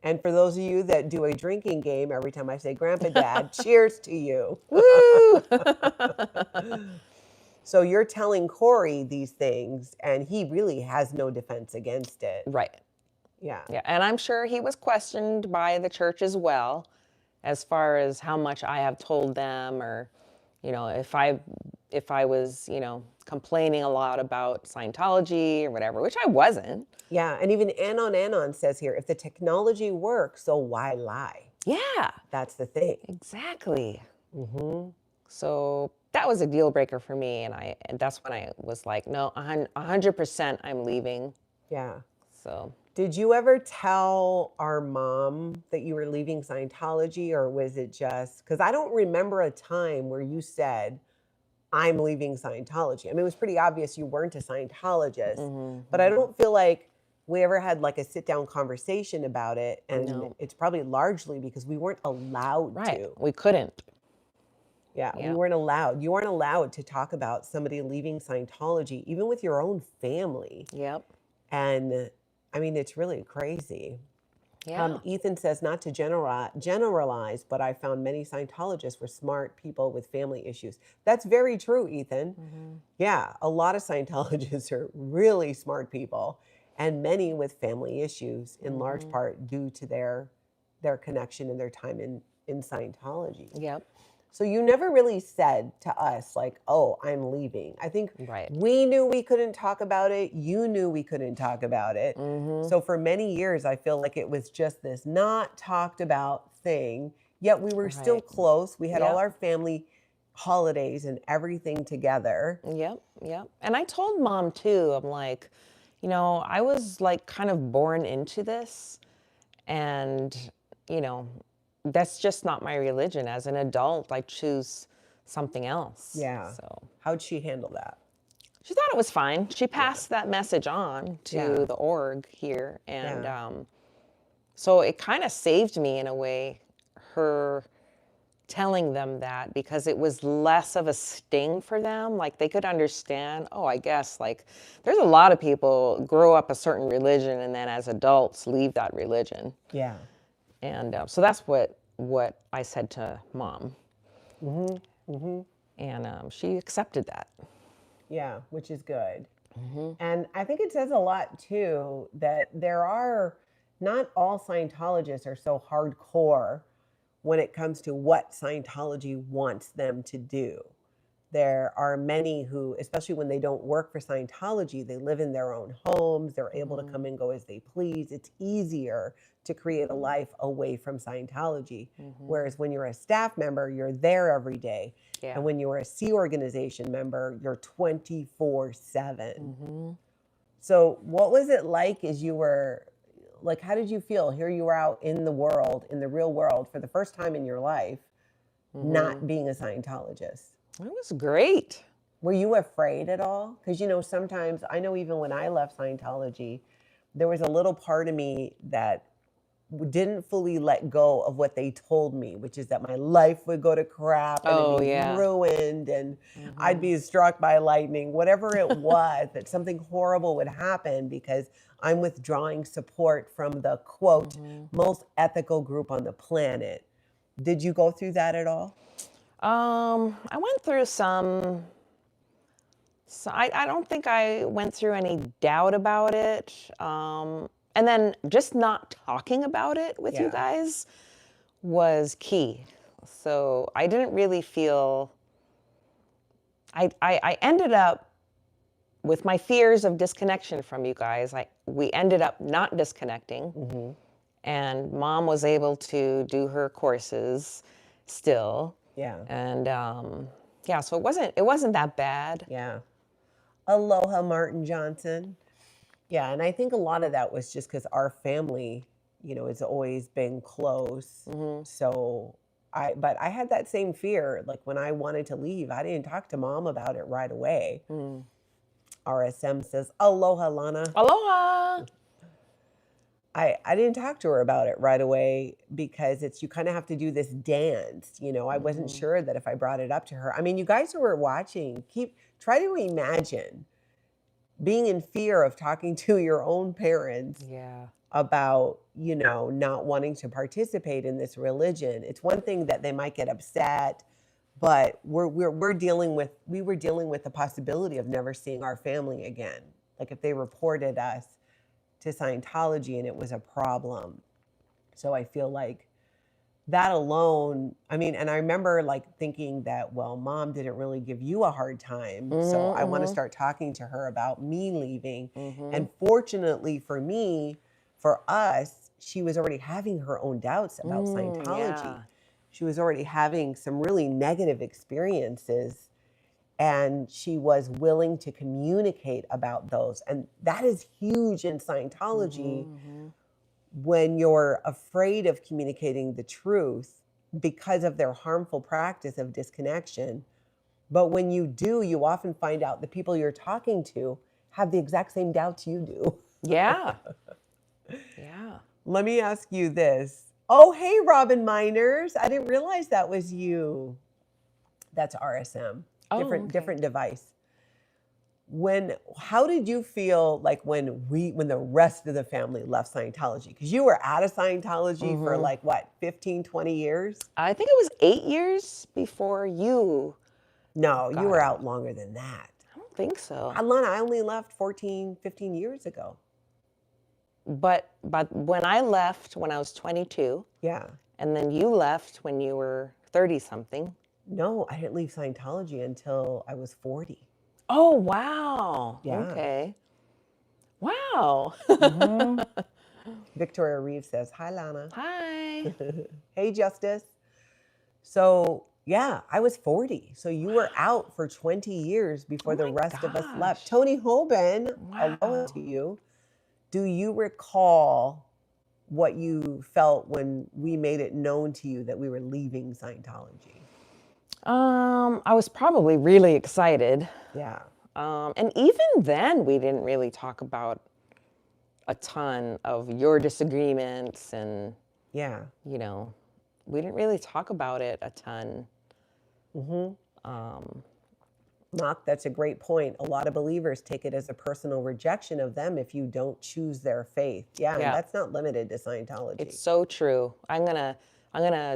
And for those of you that do a drinking game, every time I say Grandpa Dad, cheers to you. Woo! So you're telling Corey these things, and he really has no defense against it. Right. Yeah. Yeah, and I'm sure he was questioned by the church as well, as far as how much I have told them or, you know, if I was, you know, complaining a lot about Scientology or whatever, which I wasn't. Yeah, and even Anon says here, if the technology works, so why lie? Yeah, That's the thing. exactly. Mm-hmm. So that was a deal breaker for me, and that's when I was like, no, 100% I'm leaving. Yeah. So Did you ever tell our mom that you were leaving Scientology, or was it just, because I don't remember a time where you said, I'm leaving Scientology. I mean, it was pretty obvious you weren't a Scientologist, but I don't feel like we ever had like a sit down conversation about it. And No. it's probably largely because we weren't allowed right, to. we couldn't. Yeah, we Yeah. weren't allowed. You weren't allowed to talk about somebody leaving Scientology, even with your own family. Yep. And I mean, it's really crazy. Yeah. Ethan says, not to generalize, but I found many Scientologists were smart people with family issues. That's very true, Ethan. Yeah, a lot of Scientologists are really smart people, and many with family issues, in large part due to their connection and their time in Scientology. Yep. So you never really said to us, like, oh, I'm leaving. I think Right. we knew we couldn't talk about it. You knew we couldn't talk about it. So for many years, I feel like it was just this not talked about thing, yet we were still Right. close. We had all Yep. our family holidays and everything together. Yep. Yep. And I told mom too, I'm like, you know, I was like kind of born into this, and, you know, that's just not my religion. As an adult, I choose something else. Yeah. So How'd she handle that? she thought it was fine. She passed that message on to Yeah. the org here. And Yeah. so it kind of saved me in a way, her telling them that, because it was less of a sting for them. Like they could understand, oh, I guess like there's a lot of people grow up a certain religion and then as adults leave that religion. Yeah. And so that's what I said to mom. And she accepted that. Yeah, which is good. And I think it says a lot too that there are not all Scientologists are so hardcore when it comes to what Scientology wants them to do. There are many who, especially when they don't work for Scientology, they live in their own homes, they're able to come and go as they please. It's easier to create a life away from Scientology. Whereas when you're a staff member, you're there every day. Yeah. And when you're a Sea organization member, you're 24/7. So what was it like as you were, like, how did you feel? Here you were out in the world, in the real world, for the first time in your life, not being a Scientologist. It was great. Were you afraid at all? Because, you know, sometimes, I know even when I left Scientology, there was a little part of me that didn't fully let go of what they told me, which is that my life would go to crap and Oh, it'd be yeah. ruined and I'd be struck by lightning, whatever it was, that something horrible would happen because I'm withdrawing support from the, quote, most ethical group on the planet. Did you go through that at all? I went through some. So I don't think I went through any doubt about it. And then just not talking about it with you Yeah. guys was key. So I didn't really feel. I ended up with my fears of disconnection from you guys. We ended up not disconnecting, and mom was able to do her courses still. Yeah. And yeah, so it wasn't that bad. Yeah. Aloha, Martin Johnson. Yeah, and I think a lot of that was just because our family, you know, has always been close. So but I had that same fear. Like when I wanted to leave, I didn't talk to mom about it right away. RSM says, aloha, Lana. Aloha. I didn't talk to her about it right away because you kind of have to do this dance. You know, I wasn't sure that if I brought it up to her. I mean, you guys who are watching, try to imagine being in fear of talking to your own parents about, you know, not wanting to participate in this religion. It's one thing that they might get upset, but we were dealing with the possibility of never seeing our family again. Like if they reported us to Scientology and it was a problem. So I feel like that alone, I mean, and I remember like thinking that, well, mom didn't really give you a hard time. So I want to start talking to her about me leaving. And fortunately for me, for us, she was already having her own doubts about Scientology. Yeah. She was already having some really negative experiences, and she was willing to communicate about those. And that is huge in Scientology when you're afraid of communicating the truth because of their harmful practice of disconnection. But when you do, you often find out the people you're talking to have the exact same doubts you do. Yeah. Yeah. Let me ask you this. Oh, hey, Robin Miners. I didn't realize that was you. That's RSM. Oh, Different okay. different device. How did you feel like when the rest of the family left Scientology? Because you were out of Scientology for like what, 15, 20 years? I think it was 8 years before you. No, you Got were out. out longer than that. I don't think so. Lana, I only left 14, 15 years ago. But when I left when I was 22, Yeah. and then you left when you were 30 something. No, I didn't leave Scientology until I was 40. Oh, wow. Yeah. Okay. Wow. Victoria Reeves says, hi, Lana. Hi. Hey, Justice. So, yeah, I was 40. So you were out for 20 years before the rest of us left. Tony Hoban, aloha to you. Do you recall what you felt when we made it known to you that we were leaving Scientology? I was probably really excited. Yeah. And even then, we didn't really talk about a ton of your disagreements and, Yeah. you know, we didn't really talk about it a ton. Knock, that's a great point. A lot of believers take it as a personal rejection of them if you don't choose their faith. Yeah, and that's not limited to Scientology. It's so true. I'm gonna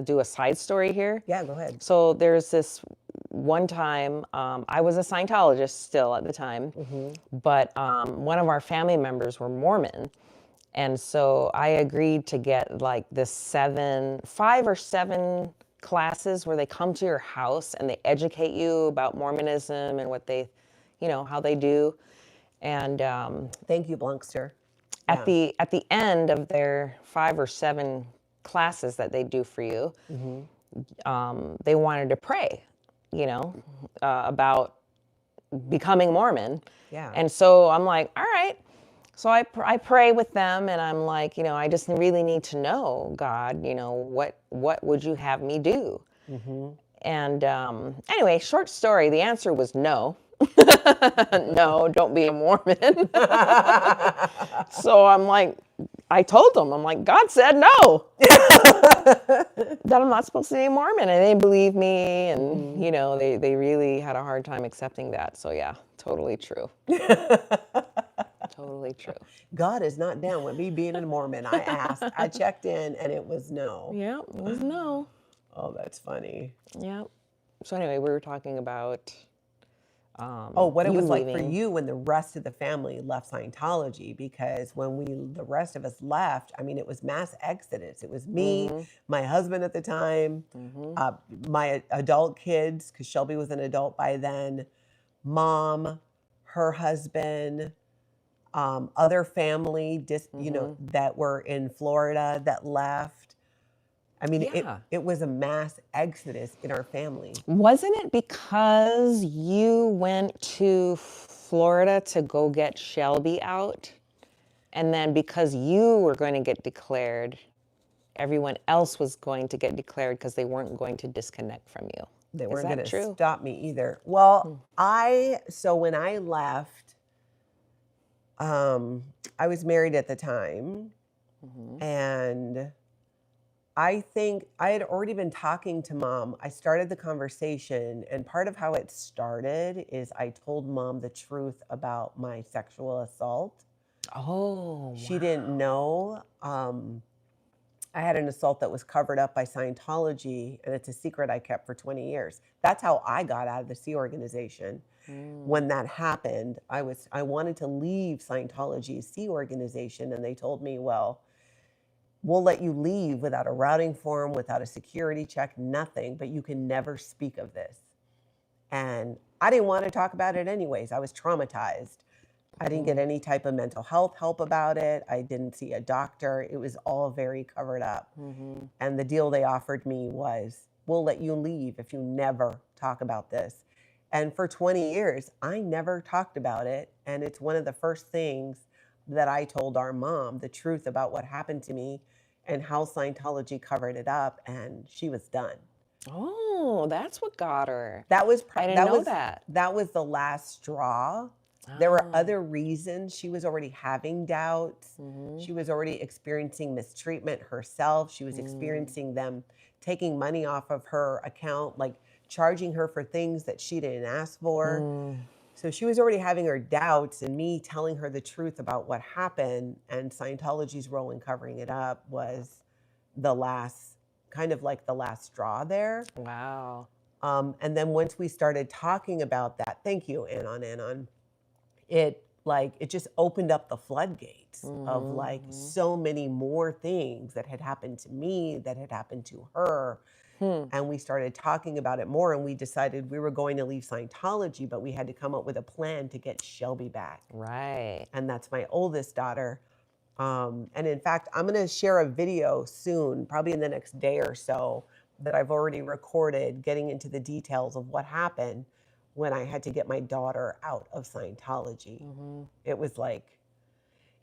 do a side story here. Yeah, go ahead. So there's this one time, I was a Scientologist still at the time, but one of our family members were Mormon. And so I agreed to get like this 5 or 7 classes where they come to your house and they educate you about Mormonism and what they, how they do. And thank you, Blunkster. at the end of their 5 or 7 classes that they do for you, they wanted to pray, about becoming Mormon. Yeah. And so I'm like, all right. So I pray with them, and I'm like, I just really need to know, God, what would you have me do? And anyway, short story, the answer was no. No, don't be a Mormon. So I'm like, I told them, I'm like, God said no. That I'm not supposed to be a Mormon, and they believe me, and they really had a hard time accepting that. So yeah, totally true. Totally true. God is not down with me being a Mormon. I asked, I checked in, and it was no. Yeah, it was no. Oh, that's funny. Yeah. So anyway, we were talking about what it was like for leaving. you when the rest of the family left Scientology, because when the rest of us left, I mean, it was mass exodus. It was me, my husband at the time, my adult kids, because Shelby was an adult by then, mom, her husband, other family, that were in Florida that left. I mean, it was a mass exodus in our family. Wasn't it because you went to Florida to go get Shelby out? And then because you were going to get declared, everyone else was going to get declared because they weren't going to disconnect from you. They weren't going to stop me either. Well, so when I left, I was married at the time, and I think I had already been talking to mom. I started the conversation, and part of how it started is I told mom the truth about my sexual assault. Oh, she didn't know. I had an assault that was covered up by Scientology, and it's a secret I kept for 20 years. That's how I got out of the Sea Organization. When that happened, I wanted to leave Scientology's Sea Organization, and they told me, well, we'll let you leave without a routing form, without a security check, nothing, but you can never speak of this. And I didn't want to talk about it anyways. I was traumatized. I didn't get any type of mental health help about it. I didn't see a doctor. It was all very covered up. And the deal they offered me was, we'll let you leave if you never talk about this. And for 20 years, I never talked about it. And it's one of the first things that I told our mom, the truth about what happened to me and how Scientology covered it up. And she was done. Oh, that's what got her. That was I didn't know that. That was the last straw. There were other reasons. She was already having doubts. She was already experiencing mistreatment herself. She was experiencing them taking money off of her account, like charging her for things that she didn't ask for. So she was already having her doubts, and me telling her the truth about what happened and Scientology's role in covering it up was the last, kind of like the last straw there. Wow. And then once we started talking about that, thank you, Anon. It just opened up the floodgates of like so many more things that had happened to me, that had happened to her. And we started talking about it more, and we decided we were going to leave Scientology, but we had to come up with a plan to get Shelby back. Right. And that's my oldest daughter. And in fact, I'm going to share a video soon, probably in the next day or so, that I've already recorded, getting into the details of what happened when I had to get my daughter out of Scientology. It was like,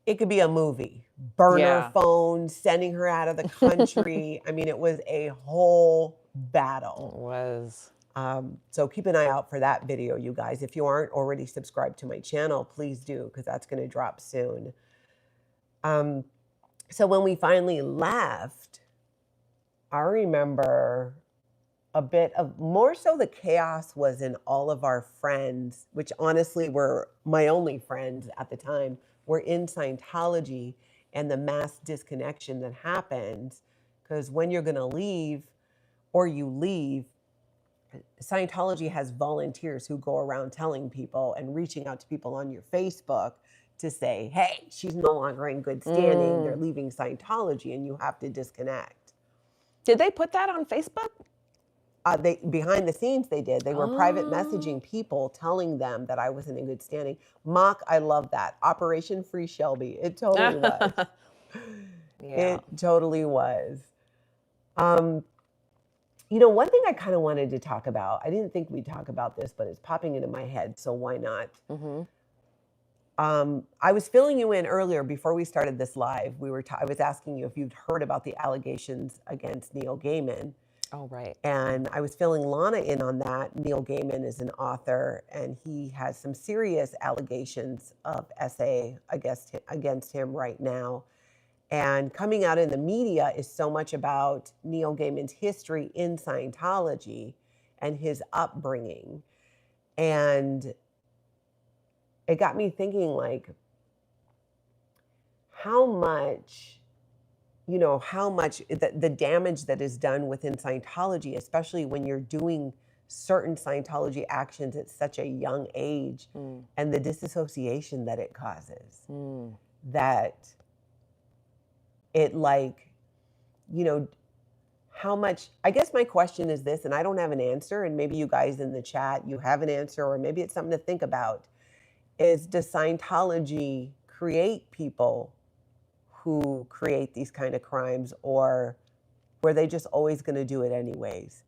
it could be a movie. Burner phone, sending her out of the country. I mean, it was a whole battle. It was. So keep an eye out for that video, you guys. If you aren't already subscribed to my channel, please do, because that's going to drop soon. So when we finally left, I remember a bit of, more so the chaos was in all of our friends, which honestly were my only friends at the time, were in Scientology, and the mass disconnection that happens. Because when you're going to leave, or you leave, Scientology has volunteers who go around telling people and reaching out to people on your Facebook to say, hey, she's no longer in good standing. They're leaving Scientology and you have to disconnect. Did they put that on Facebook? They behind the scenes, they did. They were private messaging people telling them that I wasn't in good standing. Mock, I love that. Operation Free Shelby. It totally was. It totally was. You know, one thing I kind of wanted to talk about, I didn't think we'd talk about this, but it's popping into my head, so why not? I was filling you in earlier before we started this live. I was asking you if you'd heard about the allegations against Neil Gaiman. Oh, right. And I was filling Lana in on that. Neil Gaiman is an author, and he has some serious allegations of SA against him right now. And coming out in the media is so much about Neil Gaiman's history in Scientology and his upbringing. And it got me thinking, like, how much the damage that is done within Scientology, especially when you're doing certain Scientology actions at such a young age, and the disassociation that it causes. That it, like, how much, I guess my question is this, and I don't have an answer, and maybe you guys in the chat, you have an answer, or maybe it's something to think about, is, does Scientology create people who create these kind of crimes, or were they just always going to do it anyways?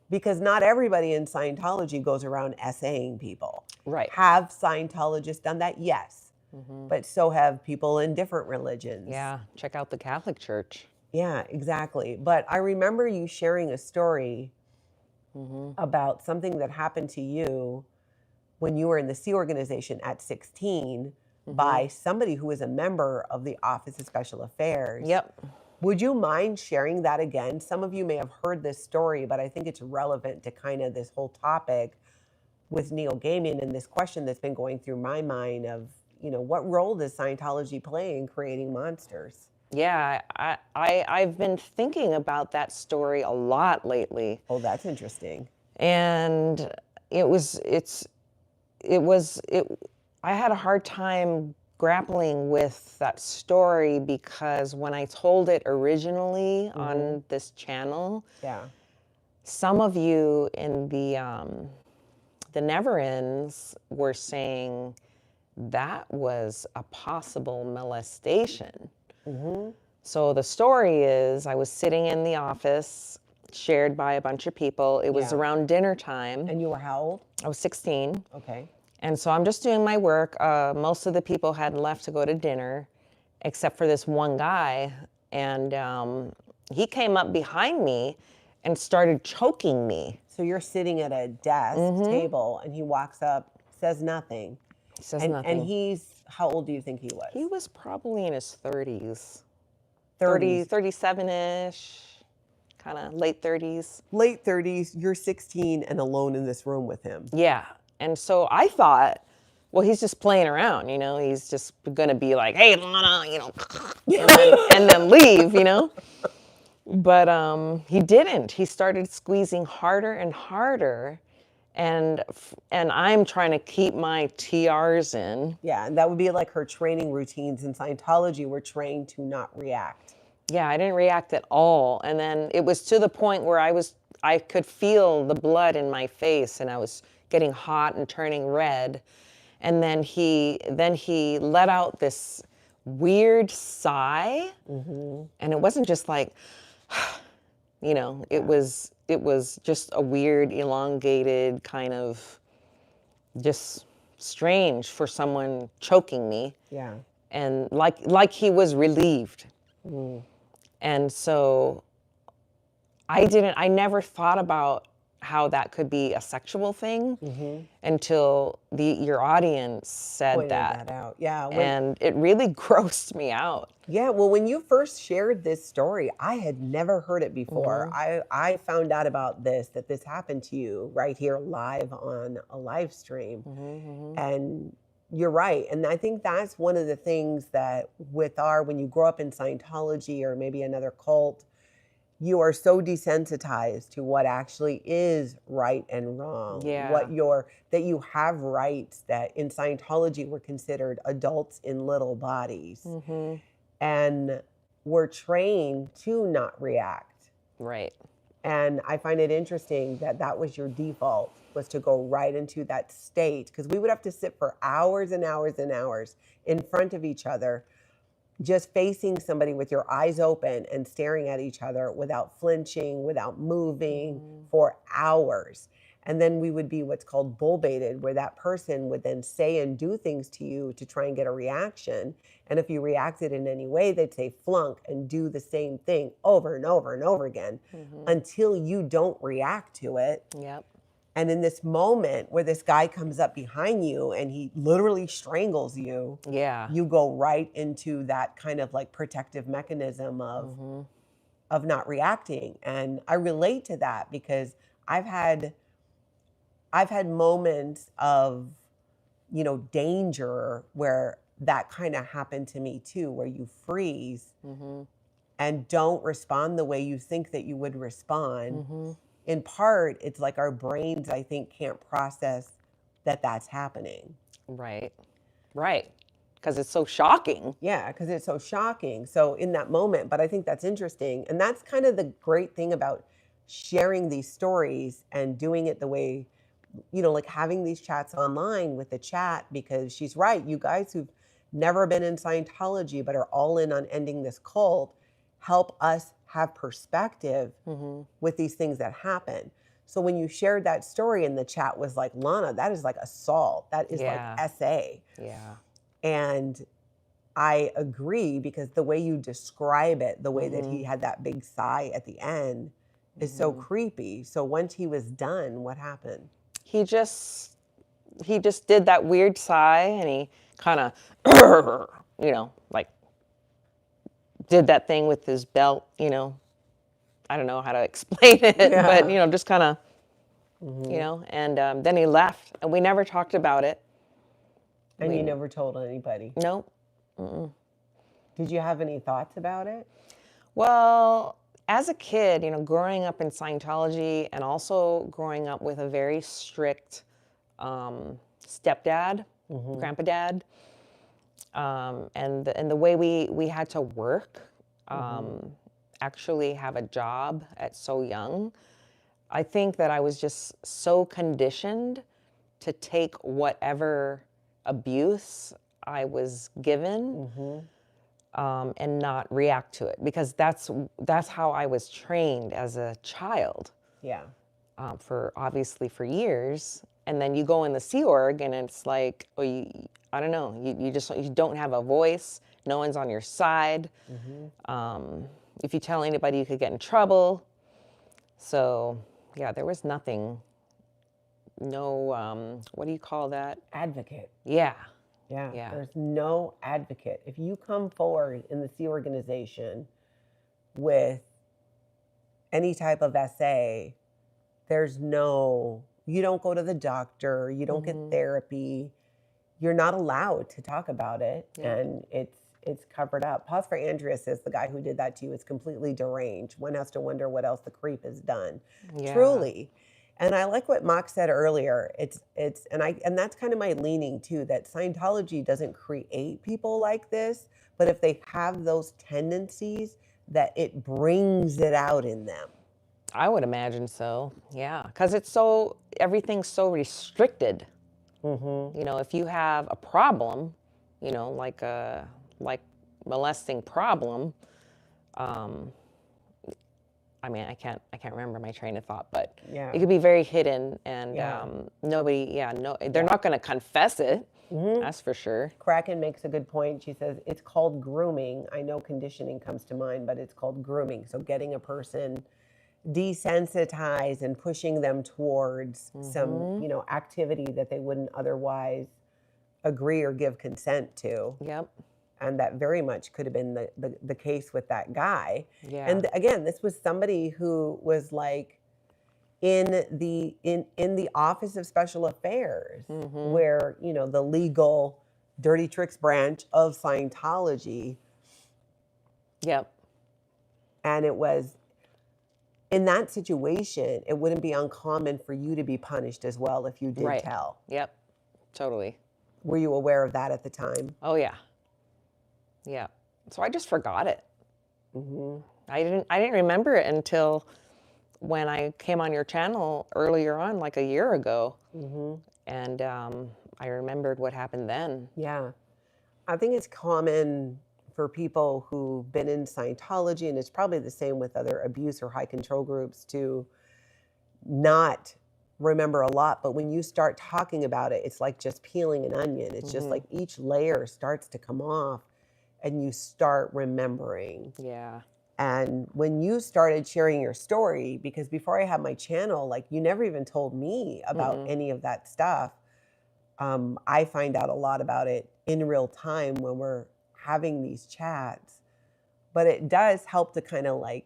Because not everybody in Scientology goes around SAing people. Right. Have Scientologists done that? Yes. But so have people in different religions. Yeah, check out the Catholic Church. Yeah, exactly. But I remember you sharing a story about something that happened to you when you were in the Sea Organization at 16 by somebody who was a member of the Office of Special Affairs. Yep. Would you mind sharing that again? Some of you may have heard this story, but I think it's relevant to kind of this whole topic with Neil Gaiman and this question that's been going through my mind of, what role does Scientology play in creating monsters? Yeah, I've been thinking about that story a lot lately. Oh, that's interesting. And I had a hard time grappling with that story because when I told it originally on this channel, Yeah. some of you in the Never Ends were saying that was a possible molestation. So the story is I was sitting in the office shared by a bunch of people. It was around dinner time. And you were how old? I was 16. Okay. And so I'm just doing my work. Most of the people had left to go to dinner, except for this one guy. And he came up behind me and started choking me. So you're sitting at a desk table, and he walks up, says nothing. Says and, nothing. And he's, how old do you think he was? He was probably in his 30s. 30s. 37-ish, kind of late 30s. Late 30s, you're 16 and alone in this room with him. Yeah. And so I thought, well, he's just playing around, you know, he's just going to be like, hey, Lana, you know, and then leave, you know. But he didn't. He started squeezing harder and harder. And I'm trying to keep my TRs in. Yeah, and that would be like her training routines in Scientology were trained to not react. Yeah, I didn't react at all. And then it was to the point where I could feel the blood in my face and I was getting hot and turning red. And then he let out this weird sigh. And it wasn't just like, you know, it was just a weird, elongated kind of just strange for someone choking me. Yeah. And like he was relieved. And so I never thought about how that could be a sexual thing until your audience said Pointed that out. Yeah. And it really grossed me out. Yeah, well, when you first shared this story, I had never heard it before. I found out about that this happened to you right here live on a live stream. And you're right. And I think that's one of the things that when you grow up in Scientology or maybe another cult, you are so desensitized to what actually is right and wrong. Yeah. That you have rights that in Scientology were considered adults in little bodies. And we're trained to not react. Right. And I find it interesting that was your default, was to go right into that state, because we would have to sit for hours and hours and hours in front of each other, just facing somebody with your eyes open and staring at each other without flinching, without moving for hours. And then we would be what's called bull baited, where that person would then say and do things to you to try and get a reaction. And if you reacted in any way, they'd say flunk and do the same thing over and over and over again until you don't react to it. Yep. And in this moment where this guy comes up behind you and he literally strangles you, you go right into that kind of like protective mechanism of not reacting. And I relate to that because I've had moments of, you know, danger where that kind of happened to me too, where you freeze and don't respond the way you think that you would respond. In part, it's like our brains, I think, can't process that that's happening. Right. Right. Because it's so shocking. Yeah, because it's so shocking. So in that moment, but I think that's interesting. And that's kind of the great thing about sharing these stories and doing it the way, you know, like having these chats online with the chat, because she's right. You guys who've never been in Scientology but are all in on ending this cult help us have perspective with these things that happen. So when you shared that story and the chat was like, Lana, that is like assault. That is like SA. Yeah. And I agree, because the way you describe it, the way that he had that big sigh at the end is so creepy. So once he was done, what happened? He just did that weird sigh and he kind of, you know, like did that thing with his belt, you know. I don't know how to explain it, but, you know, just kind of, you know, and then he left and we never talked about it. And you never told anybody? Nope. Did you have any thoughts about it? Well, as a kid, you know, growing up in Scientology and also growing up with a very strict stepdad, grandpa dad, And the way we had to work, actually have a job at so young, I think that I was just so conditioned to take whatever abuse I was given, and not react to it, because that's how I was trained as a child. Yeah. For years, and then you go in the Sea Org, and it's like, I don't know, you don't have a voice. No one's on your side. If you tell anybody, you could get in trouble. So yeah, there was nothing. No, what do you call that? Advocate. Yeah. Yeah. Yeah. There's no advocate. If you come forward in the Sea Organization with any type of essay, you don't go to the doctor, you don't get therapy, you're not allowed to talk about it, and it's covered up. Pause for Andrea says the guy who did that to you is completely deranged. One has to wonder what else the creep has done. Yeah. Truly. And I like what Mock said earlier. And that's kind of my leaning too, that Scientology doesn't create people like this, but if they have those tendencies, that it brings it out in them. I would imagine so. Yeah, because everything's so restricted. If you have a problem, like molesting problem, I mean, I can't remember my train of thought, but it could be very hidden, and they're not going to confess it. That's for sure. Kraken makes a good point. She says, it's called grooming. I know conditioning comes to mind, but it's called grooming. So getting a person desensitized and pushing them towards some, activity that they wouldn't otherwise agree or give consent to. Yep. And that very much could have been the case with that guy. Yeah. And again, this was somebody who was like in the Office of Special Affairs, where, the legal dirty tricks branch of Scientology. Yep. And it was, in that situation, it wouldn't be uncommon for you to be punished as well if you did tell. Yep. Totally. Were you aware of that at the time? Oh yeah. Yeah. So I just forgot it. I didn't remember it until when I came on your channel earlier on, like a year ago. And I remembered what happened then. Yeah. I think it's common for people who've been in Scientology, and it's probably the same with other abuse or high control groups, to not remember a lot. But when you start talking about it, it's like just peeling an onion. It's just like each layer starts to come off and you start remembering. Yeah. And when you started sharing your story, because before I had my channel, like, you never even told me about any of that stuff. I find out a lot about it in real time when we're having these chats, but it does help to kind of like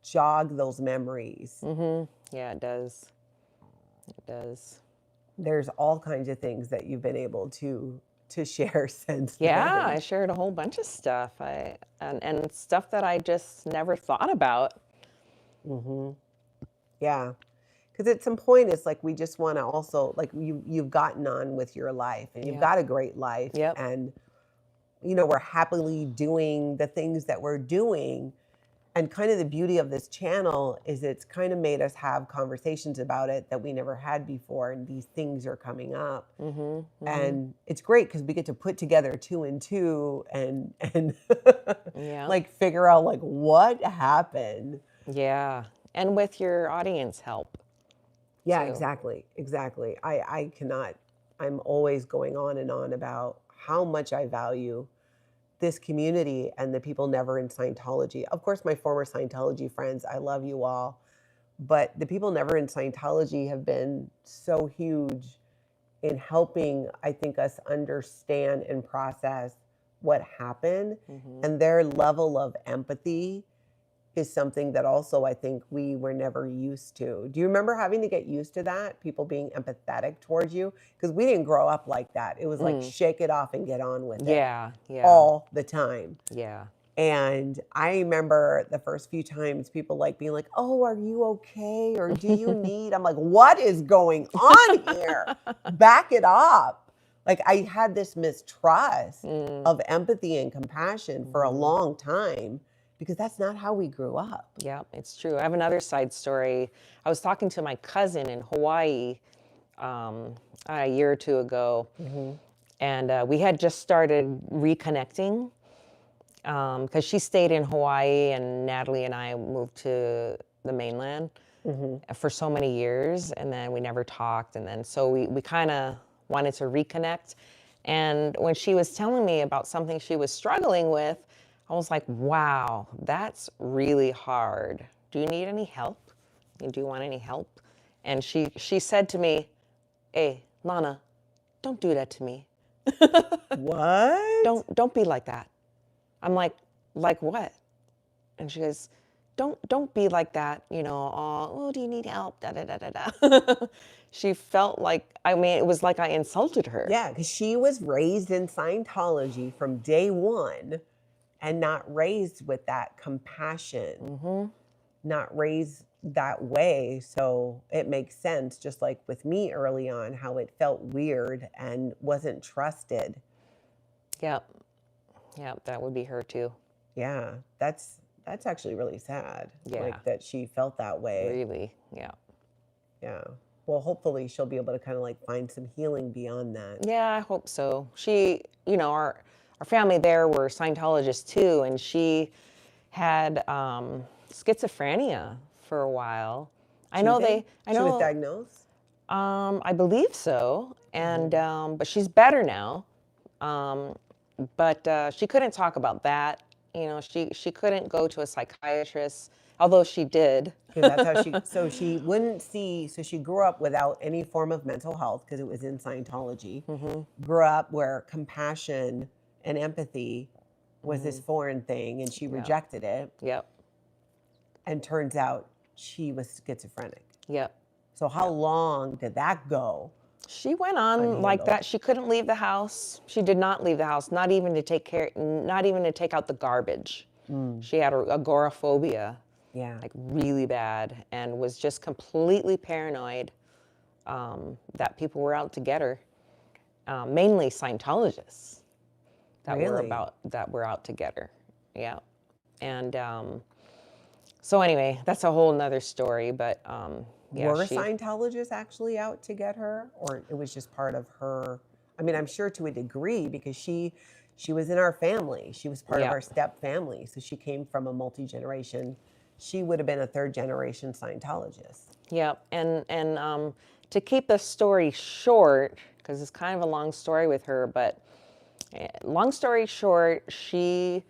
jog those memories. Yeah, it does. It does. There's all kinds of things that you've been able to share since Yeah, then. I shared a whole bunch of stuff. And stuff that I just never thought about. Yeah. Because at some point, it's like we just want to also, like, you've gotten on with your life, and you've got a great life. Yep. And, we're happily doing the things that we're doing. And kind of the beauty of this channel is it's kind of made us have conversations about it that we never had before. And these things are coming up. And it's great because we get to put together 2 and 2 and like figure out like what happened. Yeah. And with your audience help. Yeah, too. Exactly. I'm always going on and on about how much I value this community and the people never in Scientology. Of course, my former Scientology friends, I love you all. But the people never in Scientology have been so huge in helping, I think, us understand and process what happened. And their level of empathy is something that also I think we were never used to. Do you remember having to get used to that? People being empathetic towards you? Because we didn't grow up like that. It was like shake it off and get on with it. Yeah. All the time. Yeah. And I remember the first few times people like being like, oh, are you okay? Or do you need? I'm like, what is going on here? Back it up. Like I had this mistrust of empathy and compassion for a long time because that's not how we grew up. Yeah, it's true. I have another side story. I was talking to my cousin in Hawaii a year or two ago, and we had just started reconnecting because she stayed in Hawaii and Natalie and I moved to the mainland for so many years, and then we never talked, and then so we kind of wanted to reconnect. And when she was telling me about something she was struggling with, I was like, wow, that's really hard. Do you need any help? Do you want any help? And she said to me, hey, Lana, don't do that to me. What? Don't be like that. I'm like what? And she goes, don't be like that, you know, oh, do you need help? Da da da da da. She felt like, I mean, it was like I insulted her. Yeah, because she was raised in Scientology from day one and not raised with that compassion, not raised that way. So it makes sense, just like with me early on, how it felt weird and wasn't trusted. Yep, that would be her too. Yeah, that's actually really sad. Yeah. Like that she felt that way. Really, yeah. Yeah. Well, hopefully she'll be able to kind of like find some healing beyond that. Yeah, I hope so. She, you know, our family there were Scientologists too, and she had schizophrenia for a while. She was diagnosed? I believe so, and but she's better now. But she couldn't talk about that. You know, she couldn't go to a psychiatrist, although she did. Because that's how so she wouldn't see, so she grew up without any form of mental health because it was in Scientology. Grew up where compassion and empathy was this foreign thing and she rejected it. Yep. And turns out she was schizophrenic. Yep. So how long did that go? She went on like that. She couldn't leave the house. She did not leave the house, not even to take out the garbage. She had agoraphobia, like really bad, and was just completely paranoid that people were out to get her. Mainly Scientologists that were out to get her. Yeah, and so anyway, that's a whole nother story. But yeah, were Scientologists actually out to get her, or it was just part of her? I mean, I'm sure to a degree because she was in our family. She was part of our step family, so she came from a multi-generation. She would have been a third-generation Scientologist. Yeah, and to keep the story short, because it's kind of a long story with her, but long story short, she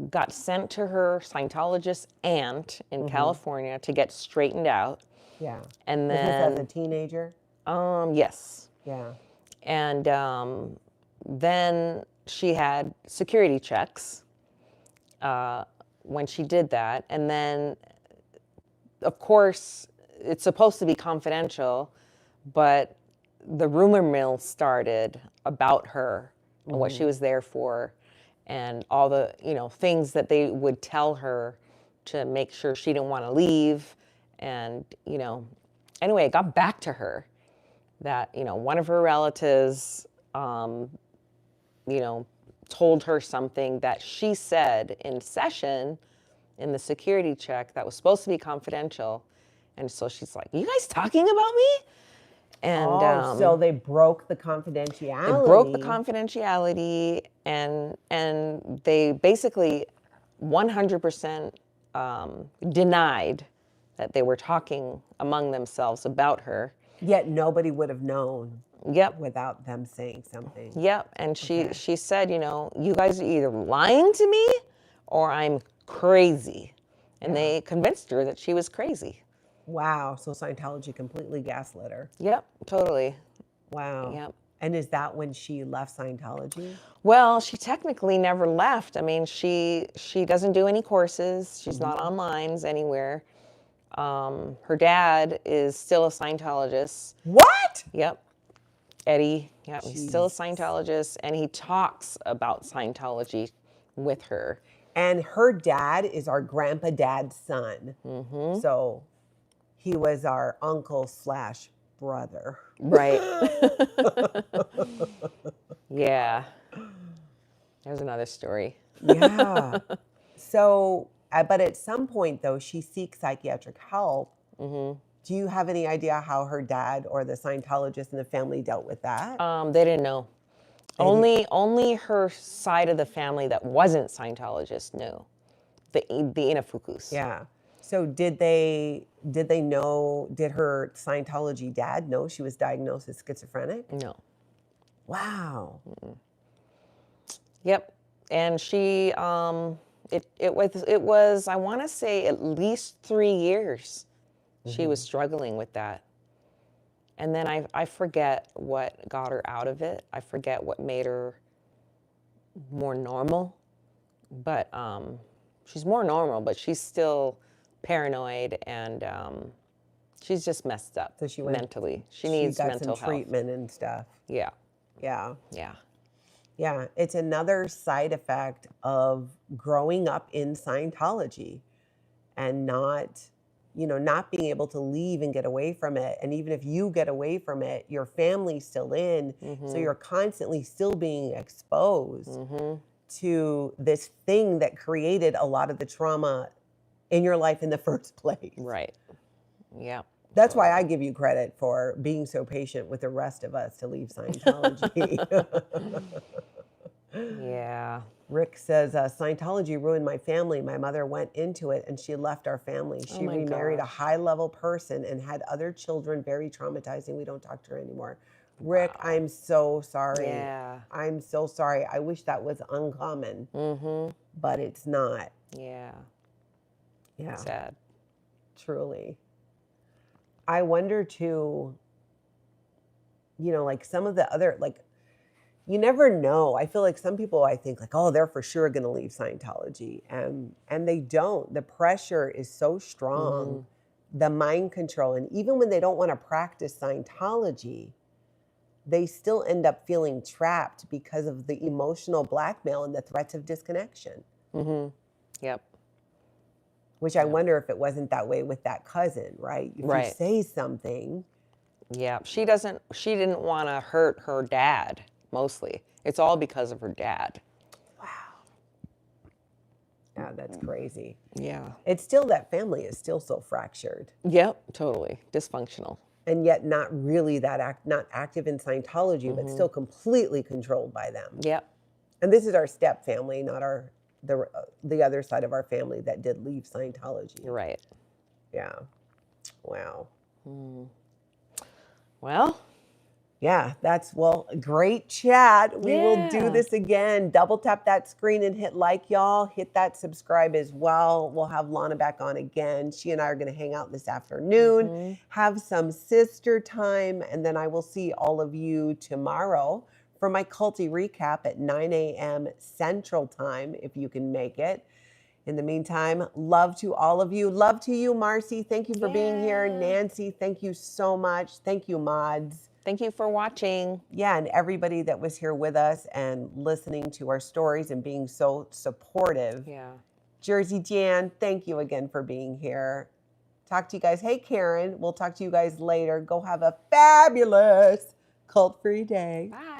got sent to her Scientologist aunt in California to get straightened out. Yeah. And then was this as a teenager? Yes. Yeah. And then she had security checks when she did that. And then, of course, it's supposed to be confidential, but the rumor mill started about her and what she was there for and all the, you know, things that they would tell her to make sure she didn't want to leave. And, you know, anyway, it got back to her that, you know, one of her relatives, you know, told her something that she said in session in the security check that was supposed to be confidential. And so she's like, you guys talking about me? And so they broke the confidentiality. They broke the confidentiality and they basically 100% denied that they were talking among themselves about her. Yet nobody would have known. Yep. Without them saying something. Yep. And she said, you know, you guys are either lying to me or I'm crazy. And they convinced her that she was crazy. Wow. So Scientology completely gaslit her. Yep, totally. Wow. Yep. And is that when she left Scientology? Well, she technically never left. I mean, she doesn't do any courses. She's not on lines anywhere. Her dad is still a Scientologist. What? Yep. Eddie. Yep. He's still a Scientologist, and he talks about Scientology with her. And her dad is our grandpa dad's son. So he was our uncle / brother. Right. Yeah. There's another story. Yeah. So, but at some point, though, she seeks psychiatric help. Mm-hmm. Do you have any idea how her dad or the Scientologist in the family dealt with that? They didn't know. Only her side of the family that wasn't Scientologist knew. The Inafukus. Yeah. So did they know, did her Scientology dad know she was diagnosed as schizophrenic? No. Wow. Mm-mm. Yep. And she it was I want to say at least 3 years she was struggling with that. And then I forget what got her out of it. I forget what made her more normal. But she's more normal, but she's still paranoid and she's just messed up So she went mentally. She needs got mental some health. treatment and stuff. Yeah. Yeah. Yeah. Yeah. It's another side effect of growing up in Scientology and not being able to leave and get away from it. And even if you get away from it, your family's still in. So you're constantly still being exposed to this thing that created a lot of the trauma in your life in the first place. Right. Yeah. That's why I give you credit for being so patient with the rest of us to leave Scientology. Yeah. Rick says, Scientology ruined my family. My mother went into it and she left our family. She remarried a high-level person and had other children, very traumatizing. We don't talk to her anymore. Rick, wow. I'm so sorry. Yeah. I'm so sorry. I wish that was uncommon, but it's not. Yeah. Yeah. Sad. Truly. I wonder too, like some of the other, like, you never know. I feel like some people, I think like, oh, they're for sure going to leave Scientology. And they don't. The pressure is so strong, the mind control. And even when they don't want to practice Scientology, they still end up feeling trapped because of the emotional blackmail and the threats of disconnection. Yep. Which I wonder if it wasn't that way with that cousin, right? If you say something. Yeah. She didn't want to hurt her dad. Mostly. It's all because of her dad. Wow. Yeah, that's crazy. Yeah. It's still, that family is still so fractured. Yep, totally. Dysfunctional. And yet not really not active in Scientology, but still completely controlled by them. Yep. And this is our step family, not the other side of our family that did leave Scientology. You're right. Yeah. Wow. Well. Yeah, great chat. We will do this again. Double tap that screen and hit like, y'all. Hit that subscribe as well. We'll have Lana back on again. She and I are going to hang out this afternoon, have some sister time, and then I will see all of you tomorrow for my Culty recap at 9 a.m. Central Time, if you can make it. In the meantime, love to all of you. Love to you, Marcy. Thank you for being here. Nancy, thank you so much. Thank you, mods. Thank you for watching. Yeah, and everybody that was here with us and listening to our stories and being so supportive. Yeah. Jersey Jan, thank you again for being here. Talk to you guys. Hey, Karen, we'll talk to you guys later. Go have a fabulous cult-free day. Bye.